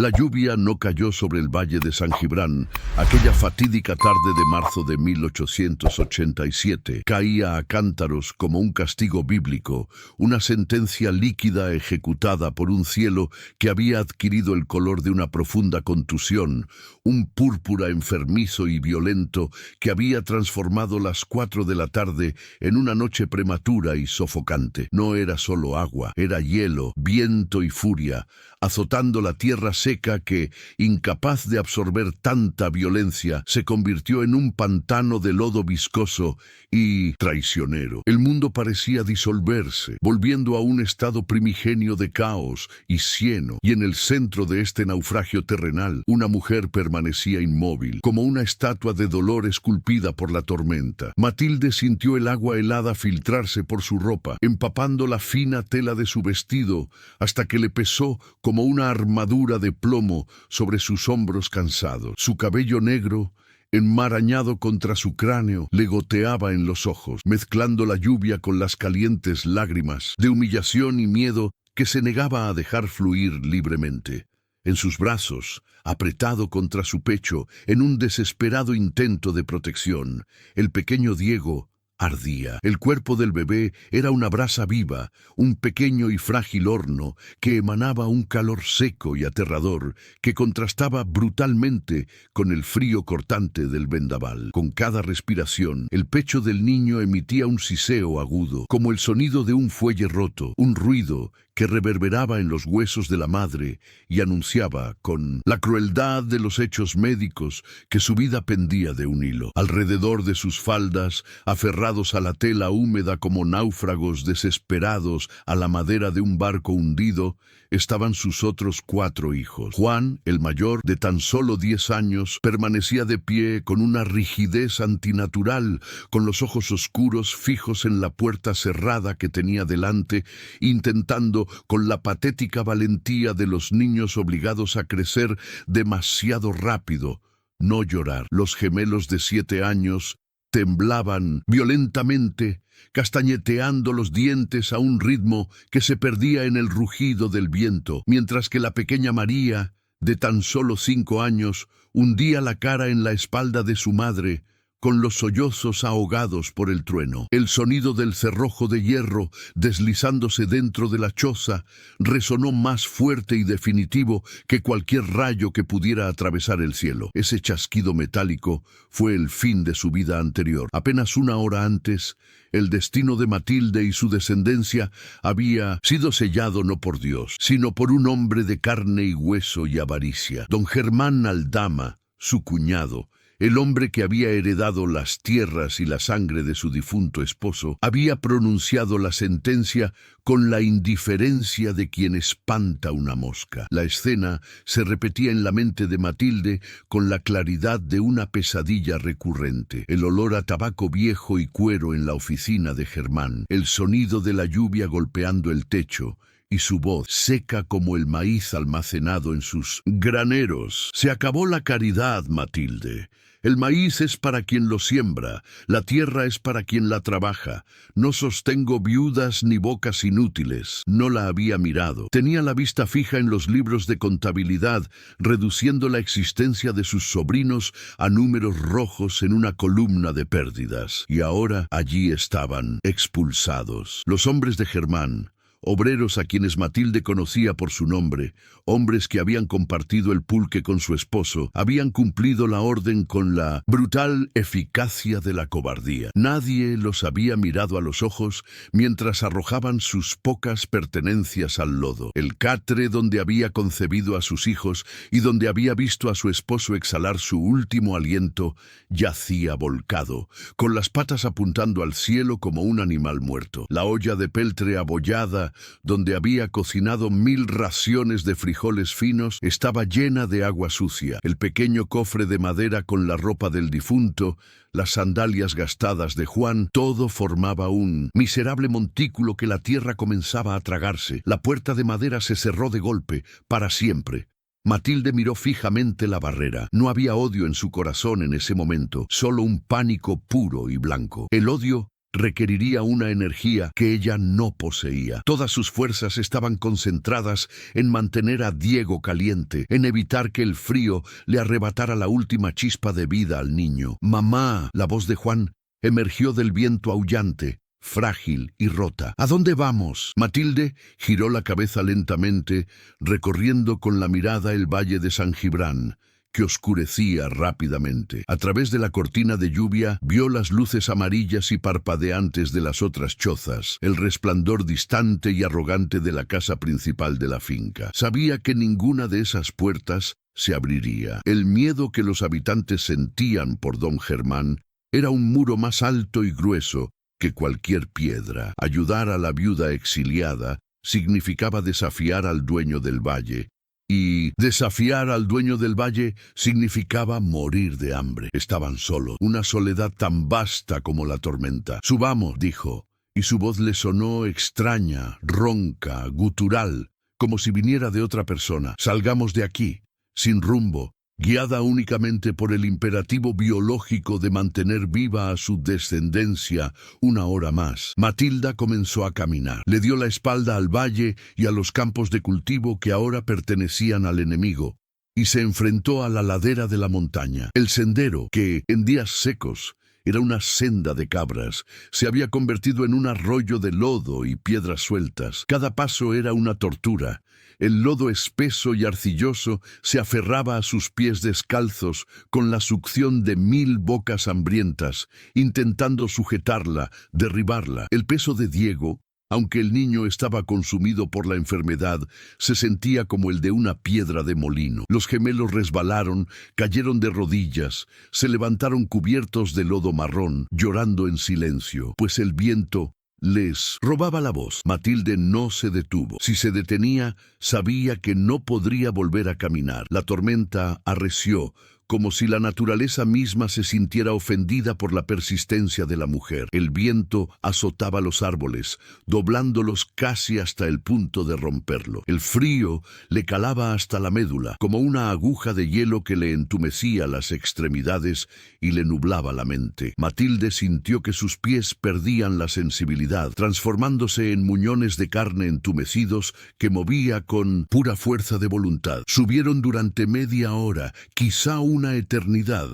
La lluvia no cayó sobre el valle de San Gibrán. Aquella fatídica tarde de marzo de 1887 caía a cántaros como un castigo bíblico, una sentencia líquida ejecutada por un cielo que había adquirido el color de una profunda contusión, un púrpura enfermizo y violento que había transformado las 4 de la tarde en una noche prematura y sofocante. No era solo agua, era hielo, viento y furia, azotando la tierra seca que, incapaz de absorber tanta violencia, se convirtió en un pantano de lodo viscoso y traicionero. El mundo parecía disolverse, volviendo a un estado primigenio de caos y cieno, y en el centro de este naufragio terrenal, una mujer permanecía inmóvil, como una estatua de dolor esculpida por la tormenta. Matilde sintió el agua helada filtrarse por su ropa, empapando la fina tela de su vestido, hasta que le pesó como una armadura de plomo sobre sus hombros cansados. Su cabello negro, enmarañado contra su cráneo, le goteaba en los ojos, mezclando la lluvia con las calientes lágrimas de humillación y miedo que se negaba a dejar fluir libremente. En sus brazos, apretado contra su pecho, en un desesperado intento de protección, el pequeño Diego ardía. El cuerpo del bebé era una brasa viva, un pequeño y frágil horno que emanaba un calor seco y aterrador que contrastaba brutalmente con el frío cortante del vendaval. Con cada respiración, el pecho del niño emitía un siseo agudo, como el sonido de un fuelle roto, un ruido que reverberaba en los huesos de la madre y anunciaba, con la crueldad de los hechos médicos, que su vida pendía de un hilo. Alrededor de sus faldas, aferrados a la tela húmeda como náufragos desesperados a la madera de un barco hundido, estaban sus otros 4 hijos. Juan, el mayor, de tan solo 10 años, permanecía de pie con una rigidez antinatural, con los ojos oscuros fijos en la puerta cerrada que tenía delante, intentando, con la patética valentía de los niños obligados a crecer demasiado rápido, no llorar. Los gemelos de 7 años temblaban violentamente, castañeteando los dientes a un ritmo que se perdía en el rugido del viento, mientras que la pequeña María, de tan solo 5 años, hundía la cara en la espalda de su madre, con los sollozos ahogados por el trueno. El sonido del cerrojo de hierro deslizándose dentro de la choza resonó más fuerte y definitivo que cualquier rayo que pudiera atravesar el cielo. Ese chasquido metálico fue el fin de su vida anterior. Apenas 1 hora antes, el destino de Matilde y su descendencia había sido sellado no por Dios, sino por un hombre de carne y hueso y avaricia. Don Germán Aldama, su cuñado, el hombre que había heredado las tierras y la sangre de su difunto esposo, había pronunciado la sentencia con la indiferencia de quien espanta una mosca. La escena se repetía en la mente de Matilde con la claridad de una pesadilla recurrente. El olor a tabaco viejo y cuero en la oficina de Germán, el sonido de la lluvia golpeando el techo, y su voz, seca como el maíz almacenado en sus graneros. Se acabó la caridad, Matilde. El maíz es para quien lo siembra, la tierra es para quien la trabaja. No sostengo viudas ni bocas inútiles. No la había mirado. Tenía la vista fija en los libros de contabilidad, reduciendo la existencia de sus sobrinos a números rojos en una columna de pérdidas. Y ahora allí estaban, expulsados. Los hombres de Germán, obreros a quienes Matilde conocía por su nombre, hombres que habían compartido el pulque con su esposo, habían cumplido la orden con la brutal eficacia de la cobardía. Nadie los había mirado a los ojos mientras arrojaban sus pocas pertenencias al lodo. El catre donde había concebido a sus hijos y donde había visto a su esposo exhalar su último aliento, yacía volcado, con las patas apuntando al cielo como un animal muerto. La olla de peltre abollada donde había cocinado 1000 raciones de frijoles finos, estaba llena de agua sucia. El pequeño cofre de madera con la ropa del difunto, las sandalias gastadas de Juan, todo formaba un miserable montículo que la tierra comenzaba a tragarse. La puerta de madera se cerró de golpe, para siempre. Matilde miró fijamente la barrera. No había odio en su corazón en ese momento, solo un pánico puro y blanco. El odio requeriría una energía que ella no poseía. Todas sus fuerzas estaban concentradas en mantener a Diego caliente, en evitar que el frío le arrebatara la última chispa de vida al niño. «Mamá», la voz de Juan emergió del viento aullante, frágil y rota. «¿A dónde vamos?» Matilde giró la cabeza lentamente, recorriendo con la mirada el valle de San Gibrán, que oscurecía rápidamente. A través de la cortina de lluvia vio las luces amarillas y parpadeantes de las otras chozas, el resplandor distante y arrogante de la casa principal de la finca. Sabía que ninguna de esas puertas se abriría. El miedo que los habitantes sentían por don Germán era un muro más alto y grueso que cualquier piedra. Ayudar a la viuda exiliada significaba desafiar al dueño del valle, y desafiar al dueño del valle significaba morir de hambre. Estaban solos, una soledad tan vasta como la tormenta. «Subamos», dijo, y su voz le sonó extraña, ronca, gutural, como si viniera de otra persona. «Salgamos de aquí, sin rumbo, guiada únicamente por el imperativo biológico de mantener viva a su descendencia una hora más». Matilda comenzó a caminar. Le dio la espalda al valle y a los campos de cultivo que ahora pertenecían al enemigo, y se enfrentó a la ladera de la montaña. El sendero, que en días secos era una senda de cabras, se había convertido en un arroyo de lodo y piedras sueltas. Cada paso era una tortura. El lodo espeso y arcilloso se aferraba a sus pies descalzos con la succión de 1000 bocas hambrientas, intentando sujetarla, derribarla. El peso de Diego, aunque el niño estaba consumido por la enfermedad, se sentía como el de una piedra de molino. Los gemelos resbalaron, cayeron de rodillas, se levantaron cubiertos de lodo marrón, llorando en silencio, pues el viento les robaba la voz. Matilde no se detuvo. Si se detenía, sabía que no podría volver a caminar. La tormenta arreció, como si la naturaleza misma se sintiera ofendida por la persistencia de la mujer. El viento azotaba los árboles, doblándolos casi hasta el punto de romperlo. El frío le calaba hasta la médula, como una aguja de hielo que le entumecía las extremidades y le nublaba la mente. Matilde sintió que sus pies perdían la sensibilidad, transformándose en muñones de carne entumecidos que movía con pura fuerza de voluntad. Subieron durante media hora, quizá una eternidad.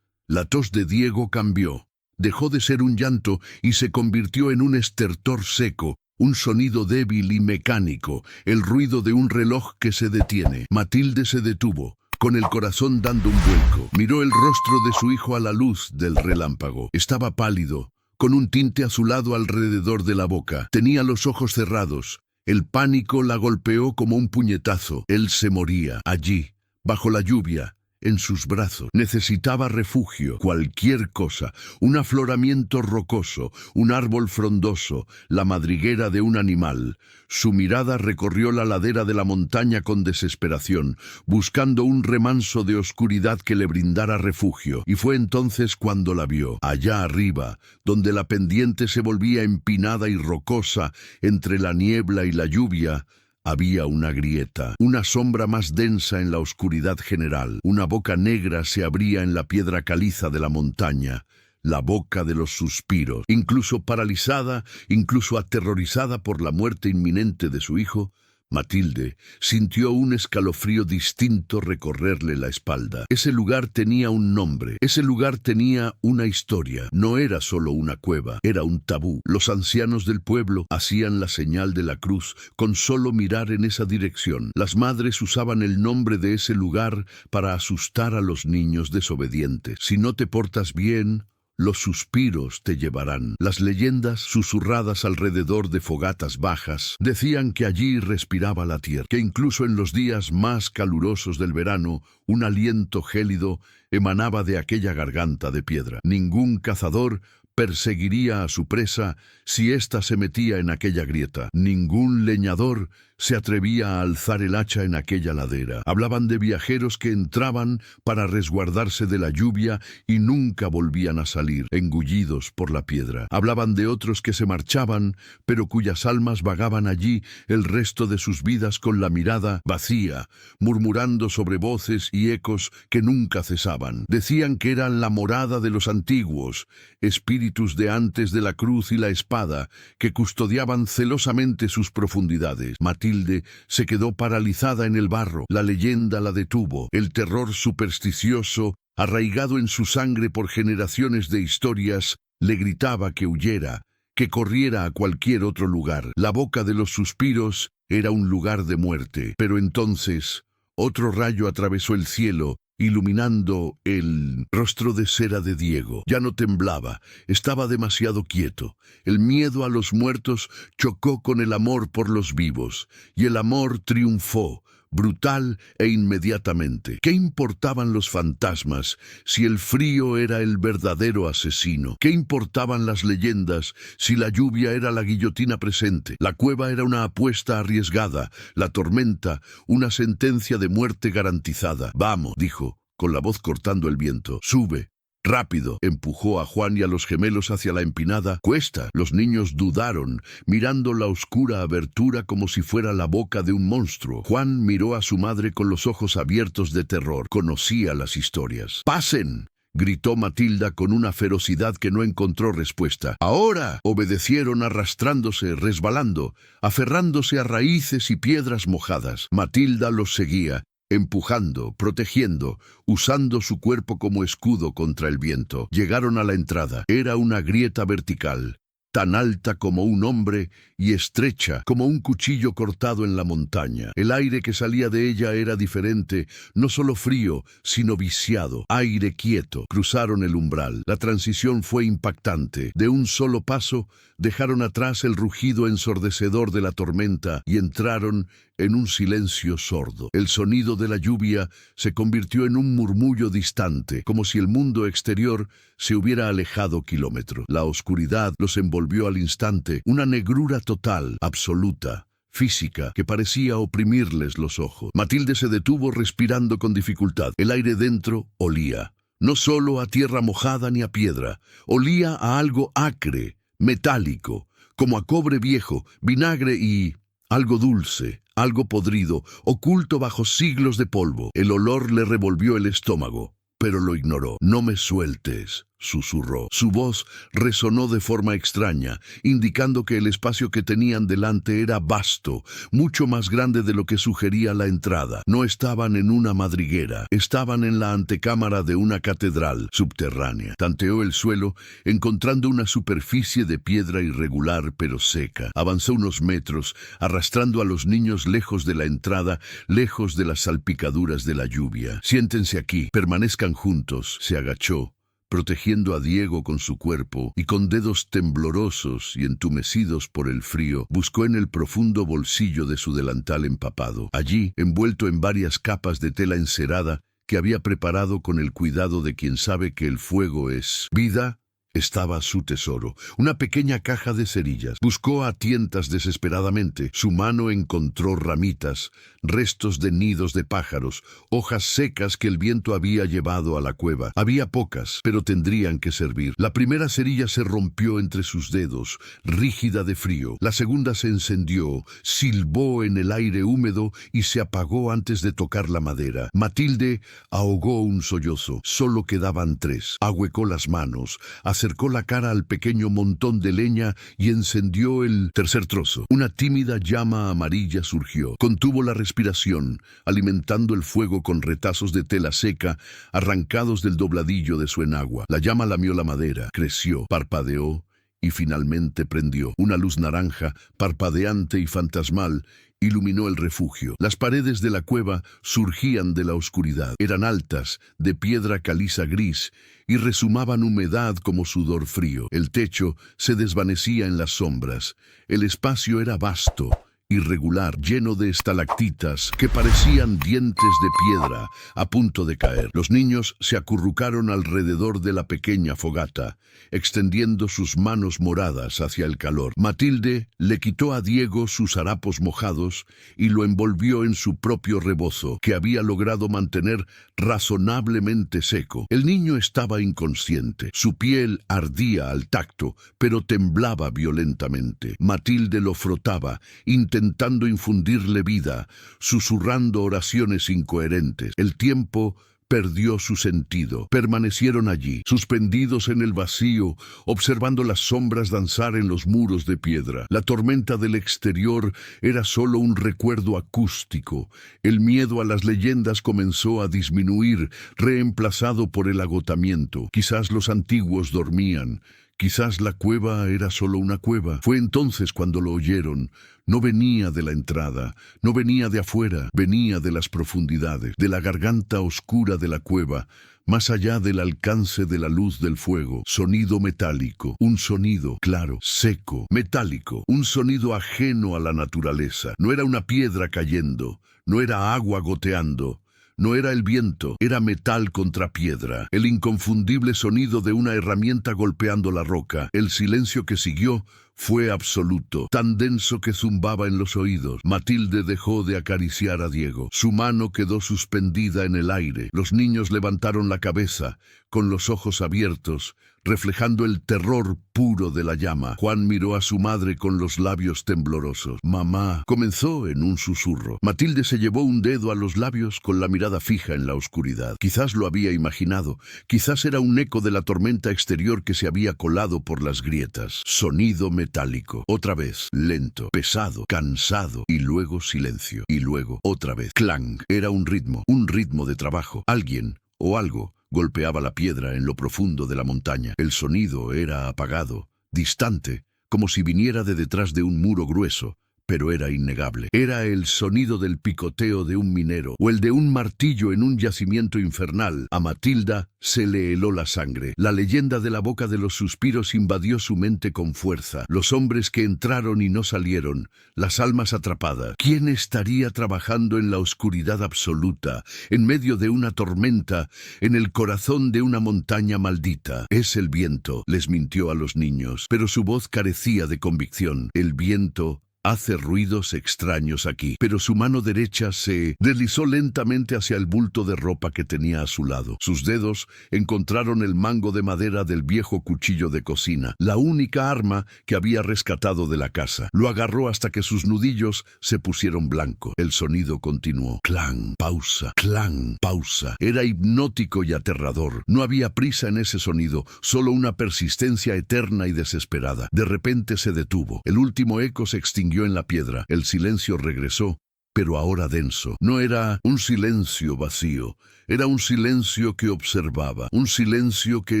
La tos de Diego cambió. Dejó de ser un llanto y se convirtió en un estertor seco, un sonido débil y mecánico, el ruido de un reloj que se detiene. Matilde se detuvo, con el corazón dando un vuelco. Miró el rostro de su hijo a la luz del relámpago. Estaba pálido, con un tinte azulado alrededor de la boca. Tenía los ojos cerrados. El pánico la golpeó como un puñetazo. Él se moría, allí, bajo la lluvia, en sus brazos. Necesitaba refugio, cualquier cosa, un afloramiento rocoso, un árbol frondoso, la madriguera de un animal. Su mirada recorrió la ladera de la montaña con desesperación, buscando un remanso de oscuridad que le brindara refugio, y fue entonces cuando la vio. Allá arriba, donde la pendiente se volvía empinada y rocosa entre la niebla y la lluvia, había una grieta, una sombra más densa en la oscuridad general. Una boca negra se abría en la piedra caliza de la montaña, la boca de los suspiros. Incluso paralizada, incluso aterrorizada por la muerte inminente de su hijo, Matilde sintió un escalofrío distinto recorrerle la espalda. Ese lugar tenía un nombre, ese lugar tenía una historia. No era solo una cueva, era un tabú. Los ancianos del pueblo hacían la señal de la cruz con solo mirar en esa dirección. Las madres usaban el nombre de ese lugar para asustar a los niños desobedientes. Si no te portas bien, los suspiros te llevarán. Las leyendas, susurradas alrededor de fogatas bajas, decían que allí respiraba la tierra, que incluso en los días más calurosos del verano, un aliento gélido emanaba de aquella garganta de piedra. Ningún cazador perseguiría a su presa si ésta se metía en aquella grieta. Ningún leñador se atrevía a alzar el hacha en aquella ladera. Hablaban de viajeros que entraban para resguardarse de la lluvia y nunca volvían a salir, engullidos por la piedra. Hablaban de otros que se marchaban, pero cuyas almas vagaban allí el resto de sus vidas con la mirada vacía, murmurando sobre voces y ecos que nunca cesaban. Decían que eran la morada de los antiguos, espíritus de antes de la cruz y la espada, que custodiaban celosamente sus profundidades. Matilde se quedó paralizada en el barro. La leyenda la detuvo. El terror supersticioso, arraigado en su sangre por generaciones de historias, le gritaba que huyera, que corriera a cualquier otro lugar. La boca de los suspiros era un lugar de muerte. Pero entonces, otro rayo atravesó el cielo, iluminando el rostro de cera de Diego. Ya no temblaba, estaba demasiado quieto. El miedo a los muertos chocó con el amor por los vivos, y el amor triunfó, brutal e inmediatamente. ¿Qué importaban los fantasmas si el frío era el verdadero asesino? ¿Qué importaban las leyendas si la lluvia era la guillotina presente? La cueva era una apuesta arriesgada, la tormenta una sentencia de muerte garantizada. «Vamos», dijo, con la voz cortando el viento. «Sube». «Rápido», empujó a Juan y a los gemelos hacia la empinada. «Cuesta». Los niños dudaron, mirando la oscura abertura como si fuera la boca de un monstruo. Juan miró a su madre con los ojos abiertos de terror. Conocía las historias. «¡Pasen!», gritó Matilda con una ferocidad que no encontró respuesta. «¡Ahora!», obedecieron arrastrándose, resbalando, aferrándose a raíces y piedras mojadas. Matilda los seguía, empujando, protegiendo, usando su cuerpo como escudo contra el viento. Llegaron a la entrada. Era una grieta vertical, tan alta como un hombre y estrecha como un cuchillo cortado en la montaña. El aire que salía de ella era diferente, no solo frío, sino viciado, aire quieto. Cruzaron el umbral. La transición fue impactante. De un solo paso, dejaron atrás el rugido ensordecedor de la tormenta y entraron en un silencio sordo. El sonido de la lluvia se convirtió en un murmullo distante, como si el mundo exterior se hubiera alejado kilómetros. La oscuridad los envolvió al instante, una negrura total, absoluta, física, que parecía oprimirles los ojos. Matilde se detuvo respirando con dificultad. El aire dentro olía, no solo a tierra mojada ni a piedra, olía a algo acre, metálico, como a cobre viejo, vinagre y algo dulce, algo podrido, oculto bajo siglos de polvo. El olor le revolvió el estómago, pero lo ignoró. «No me sueltes», susurró. Su voz resonó de forma extraña, indicando que el espacio que tenían delante era vasto, mucho más grande de lo que sugería la entrada. No estaban en una madriguera, estaban en la antecámara de una catedral subterránea. Tanteó el suelo, encontrando una superficie de piedra irregular pero seca. Avanzó unos metros, arrastrando a los niños lejos de la entrada, lejos de las salpicaduras de la lluvia. «Siéntense aquí, permanezcan juntos». Se agachó, protegiendo a Diego con su cuerpo, y con dedos temblorosos y entumecidos por el frío, buscó en el profundo bolsillo de su delantal empapado. Allí, envuelto en varias capas de tela encerada que había preparado con el cuidado de quien sabe que el fuego es vida, estaba su tesoro, una pequeña caja de cerillas. Buscó a tientas desesperadamente. Su mano encontró ramitas, restos de nidos de pájaros, hojas secas que el viento había llevado a la cueva. Había pocas, pero tendrían que servir. La primera cerilla se rompió entre sus dedos, rígida de frío. La segunda se encendió, silbó en el aire húmedo y se apagó antes de tocar la madera. Matilde ahogó un sollozo. Solo quedaban 3. Ahuecó las manos, acercó la cara al pequeño montón de leña y encendió el tercer trozo. Una tímida llama amarilla surgió. Contuvo la respiración, alimentando el fuego con retazos de tela seca arrancados del dobladillo de su enagua. La llama lamió la madera, creció, parpadeó y finalmente prendió. Una luz naranja, parpadeante y fantasmal, iluminó el refugio. Las paredes de la cueva surgían de la oscuridad. Eran altas, de piedra caliza gris, y rezumaban humedad como sudor frío. El techo se desvanecía en las sombras. El espacio era vasto, irregular, lleno de estalactitas que parecían dientes de piedra a punto de caer. Los niños se acurrucaron alrededor de la pequeña fogata, extendiendo sus manos moradas hacia el calor. Matilde le quitó a Diego sus harapos mojados y lo envolvió en su propio rebozo, que había logrado mantener razonablemente seco. El niño estaba inconsciente. Su piel ardía al tacto, pero temblaba violentamente. Matilde lo frotaba, intentando infundirle vida, susurrando oraciones incoherentes. El tiempo perdió su sentido. Permanecieron allí, suspendidos en el vacío, observando las sombras danzar en los muros de piedra. La tormenta del exterior era solo un recuerdo acústico. El miedo a las leyendas comenzó a disminuir, reemplazado por el agotamiento. Quizás los antiguos dormían. Quizás la cueva era solo una cueva. Fue entonces cuando lo oyeron. No venía de la entrada, no venía de afuera, venía de las profundidades, de la garganta oscura de la cueva, más allá del alcance de la luz del fuego. Sonido metálico, un sonido claro, seco, metálico, un sonido ajeno a la naturaleza. No era una piedra cayendo, no era agua goteando. No era el viento, era metal contra piedra, el inconfundible sonido de una herramienta golpeando la roca. El silencio que siguió fue absoluto, tan denso que zumbaba en los oídos. Matilde dejó de acariciar a Diego. Su mano quedó suspendida en el aire. Los niños levantaron la cabeza, con los ojos abiertos, reflejando el terror puro de la llama. Juan miró a su madre con los labios temblorosos. «Mamá», comenzó en un susurro. Matilde se llevó un dedo a los labios con la mirada fija en la oscuridad. Quizás lo había imaginado. Quizás era un eco de la tormenta exterior que se había colado por las grietas. Sonido metálico. Otra vez. Lento, pesado, cansado. Y luego silencio. Y luego otra vez. Clang. Era un ritmo de trabajo. Alguien o algo golpeaba la piedra en lo profundo de la montaña. El sonido era apagado, distante, como si viniera de detrás de un muro grueso, pero era innegable. Era el sonido del picoteo de un minero o el de un martillo en un yacimiento infernal. A Matilda se le heló la sangre. La leyenda de la boca de los suspiros invadió su mente con fuerza. Los hombres que entraron y no salieron, las almas atrapadas. ¿Quién estaría trabajando en la oscuridad absoluta, en medio de una tormenta, en el corazón de una montaña maldita? Es el viento, les mintió a los niños, pero su voz carecía de convicción. El viento hace ruidos extraños aquí. Pero su mano derecha se deslizó lentamente hacia el bulto de ropa que tenía a su lado. Sus dedos encontraron el mango de madera del viejo cuchillo de cocina, la única arma que había rescatado de la casa. Lo agarró hasta que sus nudillos se pusieron blancos. El sonido continuó. Clang, pausa, clang, pausa. Era hipnótico y aterrador. No había prisa en ese sonido, solo una persistencia eterna y desesperada. De repente se detuvo. El último eco se extinguió en la piedra. El silencio regresó, pero ahora denso. No era un silencio vacío, era un silencio que observaba, un silencio que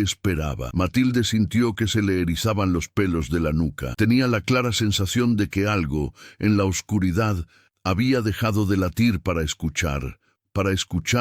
esperaba. Matilde sintió que se le erizaban los pelos de la nuca. Tenía la clara sensación de que algo, en la oscuridad, había dejado de latir para escuchar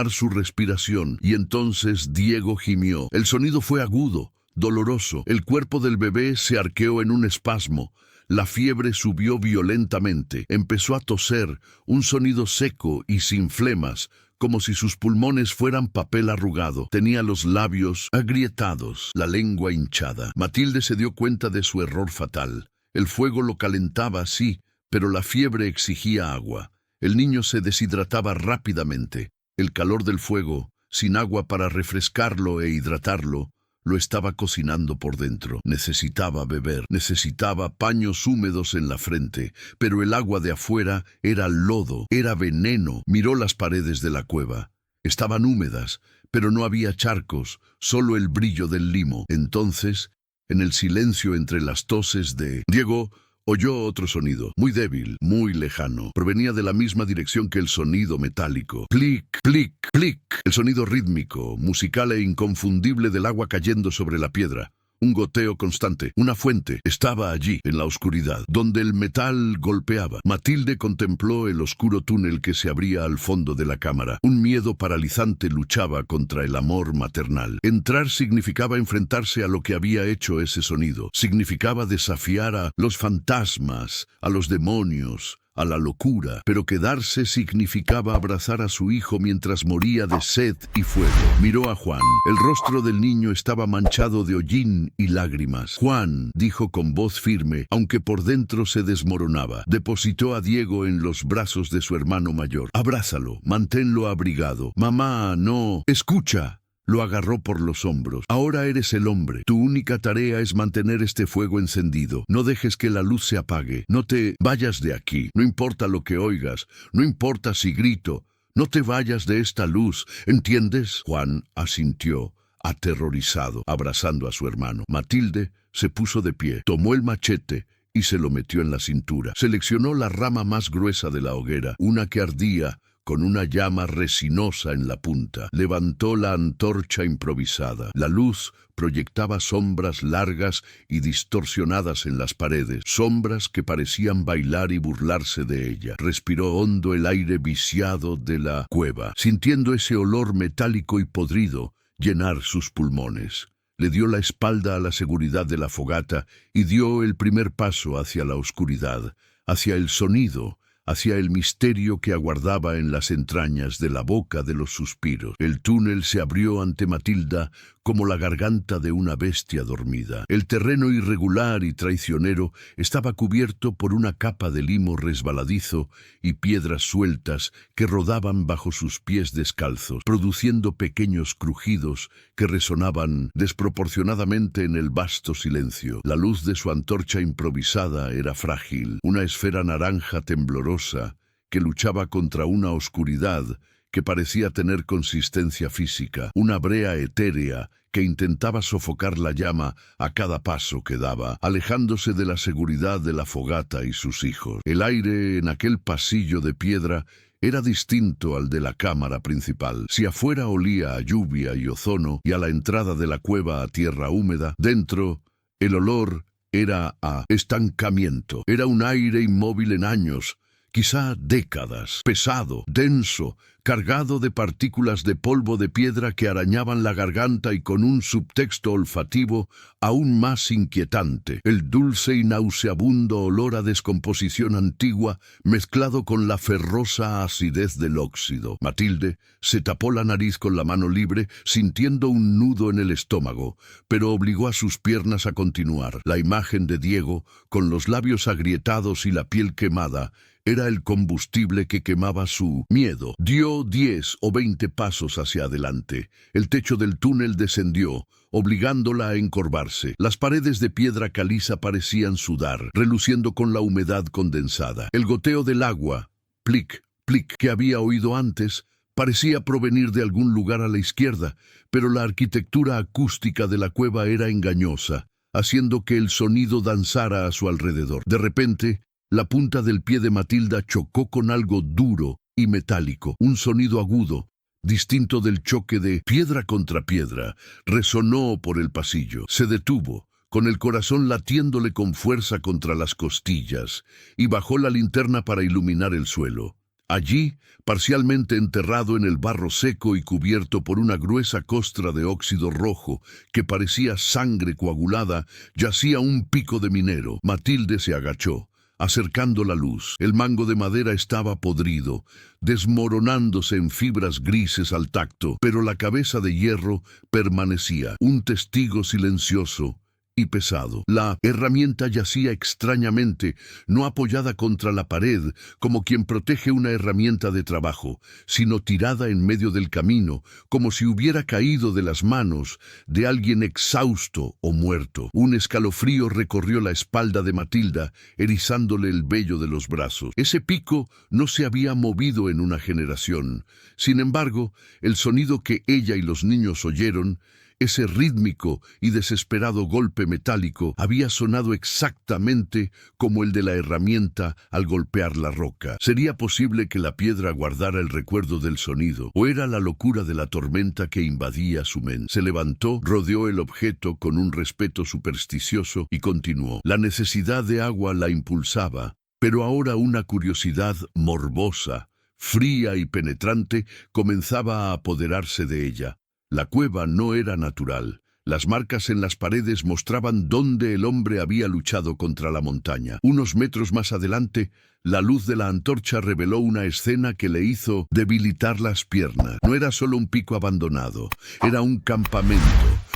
su respiración. Y entonces Diego gimió. El sonido fue agudo, doloroso. El cuerpo del bebé se arqueó en un espasmo. La fiebre subió violentamente. Empezó a toser, un sonido seco y sin flemas, como si sus pulmones fueran papel arrugado. Tenía los labios agrietados, la lengua hinchada. Matilde se dio cuenta de su error fatal. El fuego lo calentaba, sí, pero la fiebre exigía agua. El niño se deshidrataba rápidamente. El calor del fuego, sin agua para refrescarlo e hidratarlo, lo estaba cocinando por dentro. Necesitaba beber, necesitaba paños húmedos en la frente, pero el agua de afuera era lodo, era veneno. Miró las paredes de la cueva. Estaban húmedas, pero no había charcos, solo el brillo del limo. Entonces, en el silencio entre las toses de Diego, oyó otro sonido, muy débil, muy lejano. Provenía de la misma dirección que el sonido metálico. Plic, plic, plic. El sonido rítmico, musical e inconfundible del agua cayendo sobre la piedra. Un goteo constante, una fuente, estaba allí, en la oscuridad, donde el metal golpeaba. Matilde contempló el oscuro túnel que se abría al fondo de la cámara. Un miedo paralizante luchaba contra el amor maternal. Entrar significaba enfrentarse a lo que había hecho ese sonido. Significaba desafiar a los fantasmas, a los demonios, a la locura, pero quedarse significaba abrazar a su hijo mientras moría de sed y fuego. Miró a Juan. El rostro del niño estaba manchado de hollín y lágrimas. Juan, dijo con voz firme, aunque por dentro se desmoronaba. Depositó a Diego en los brazos de su hermano mayor. Abrázalo, manténlo abrigado. Mamá, no. Escucha. Lo agarró por los hombros. Ahora eres el hombre. Tu única tarea es mantener este fuego encendido. No dejes que la luz se apague. No te vayas de aquí. No importa lo que oigas. No importa si grito. No te vayas de esta luz. ¿Entiendes? Juan asintió, aterrorizado, abrazando a su hermano. Matilde se puso de pie, tomó el machete y se lo metió en la cintura. Seleccionó la rama más gruesa de la hoguera, una que ardía con una llama resinosa en la punta. Levantó la antorcha improvisada. La luz proyectaba sombras largas y distorsionadas en las paredes, sombras que parecían bailar y burlarse de ella. Respiró hondo el aire viciado de la cueva, sintiendo ese olor metálico y podrido llenar sus pulmones. Le dio la espalda a la seguridad de la fogata y dio el primer paso hacia la oscuridad, hacia el sonido, hacia el misterio que aguardaba en las entrañas de la boca de los suspiros. El túnel se abrió ante Matilda como la garganta de una bestia dormida. El terreno irregular y traicionero estaba cubierto por una capa de limo resbaladizo y piedras sueltas que rodaban bajo sus pies descalzos, produciendo pequeños crujidos que resonaban desproporcionadamente en el vasto silencio. La luz de su antorcha improvisada era frágil, una esfera naranja temblorosa que luchaba contra una oscuridad que parecía tener consistencia física, una brea etérea que intentaba sofocar la llama a cada paso que daba, alejándose de la seguridad de la fogata y sus hijos. El aire en aquel pasillo de piedra era distinto al de la cámara principal. Si afuera olía a lluvia y ozono y a la entrada de la cueva a tierra húmeda, dentro el olor era a estancamiento. Era un aire inmóvil en años, quizá décadas, pesado, denso, cargado de partículas de polvo de piedra que arañaban la garganta y con un subtexto olfativo aún más inquietante, el dulce y nauseabundo olor a descomposición antigua mezclado con la ferrosa acidez del óxido. Matilde se tapó la nariz con la mano libre, sintiendo un nudo en el estómago, pero obligó a sus piernas a continuar. La imagen de Diego, con los labios agrietados y la piel quemada, era el combustible que quemaba su miedo. Dio 10 o 20 pasos hacia adelante. El techo del túnel descendió, obligándola a encorvarse. Las paredes de piedra caliza parecían sudar, reluciendo con la humedad condensada. El goteo del agua, plic, plic, que había oído antes, parecía provenir de algún lugar a la izquierda, pero la arquitectura acústica de la cueva era engañosa, haciendo que el sonido danzara a su alrededor. De repente, la punta del pie de Matilda chocó con algo duro y metálico. Un sonido agudo, distinto del choque de piedra contra piedra, resonó por el pasillo. Se detuvo, con el corazón latiéndole con fuerza contra las costillas, y bajó la linterna para iluminar el suelo. Allí, parcialmente enterrado en el barro seco y cubierto por una gruesa costra de óxido rojo que parecía sangre coagulada, yacía un pico de minero. Matilde se agachó, acercando la luz. El mango de madera estaba podrido, desmoronándose en fibras grises al tacto, pero la cabeza de hierro permanecía, un testigo silencioso y pesado. La herramienta yacía extrañamente, no apoyada contra la pared, como quien protege una herramienta de trabajo, sino tirada en medio del camino, como si hubiera caído de las manos de alguien exhausto o muerto. Un escalofrío recorrió la espalda de Matilda, erizándole el vello de los brazos. Ese pico no se había movido en una generación. Sin embargo, el sonido que ella y los niños oyeron, ese rítmico y desesperado golpe metálico, había sonado exactamente como el de la herramienta al golpear la roca. ¿Sería posible que la piedra guardara el recuerdo del sonido, o era la locura de la tormenta que invadía su mente? Se levantó, rodeó el objeto con un respeto supersticioso y continuó. La necesidad de agua la impulsaba, pero ahora una curiosidad morbosa, fría y penetrante, comenzaba a apoderarse de ella. La cueva no era natural. Las marcas en las paredes mostraban dónde el hombre había luchado contra la montaña. Unos metros más adelante, la luz de la antorcha reveló una escena que le hizo debilitar las piernas. No era solo un pico abandonado, era un campamento,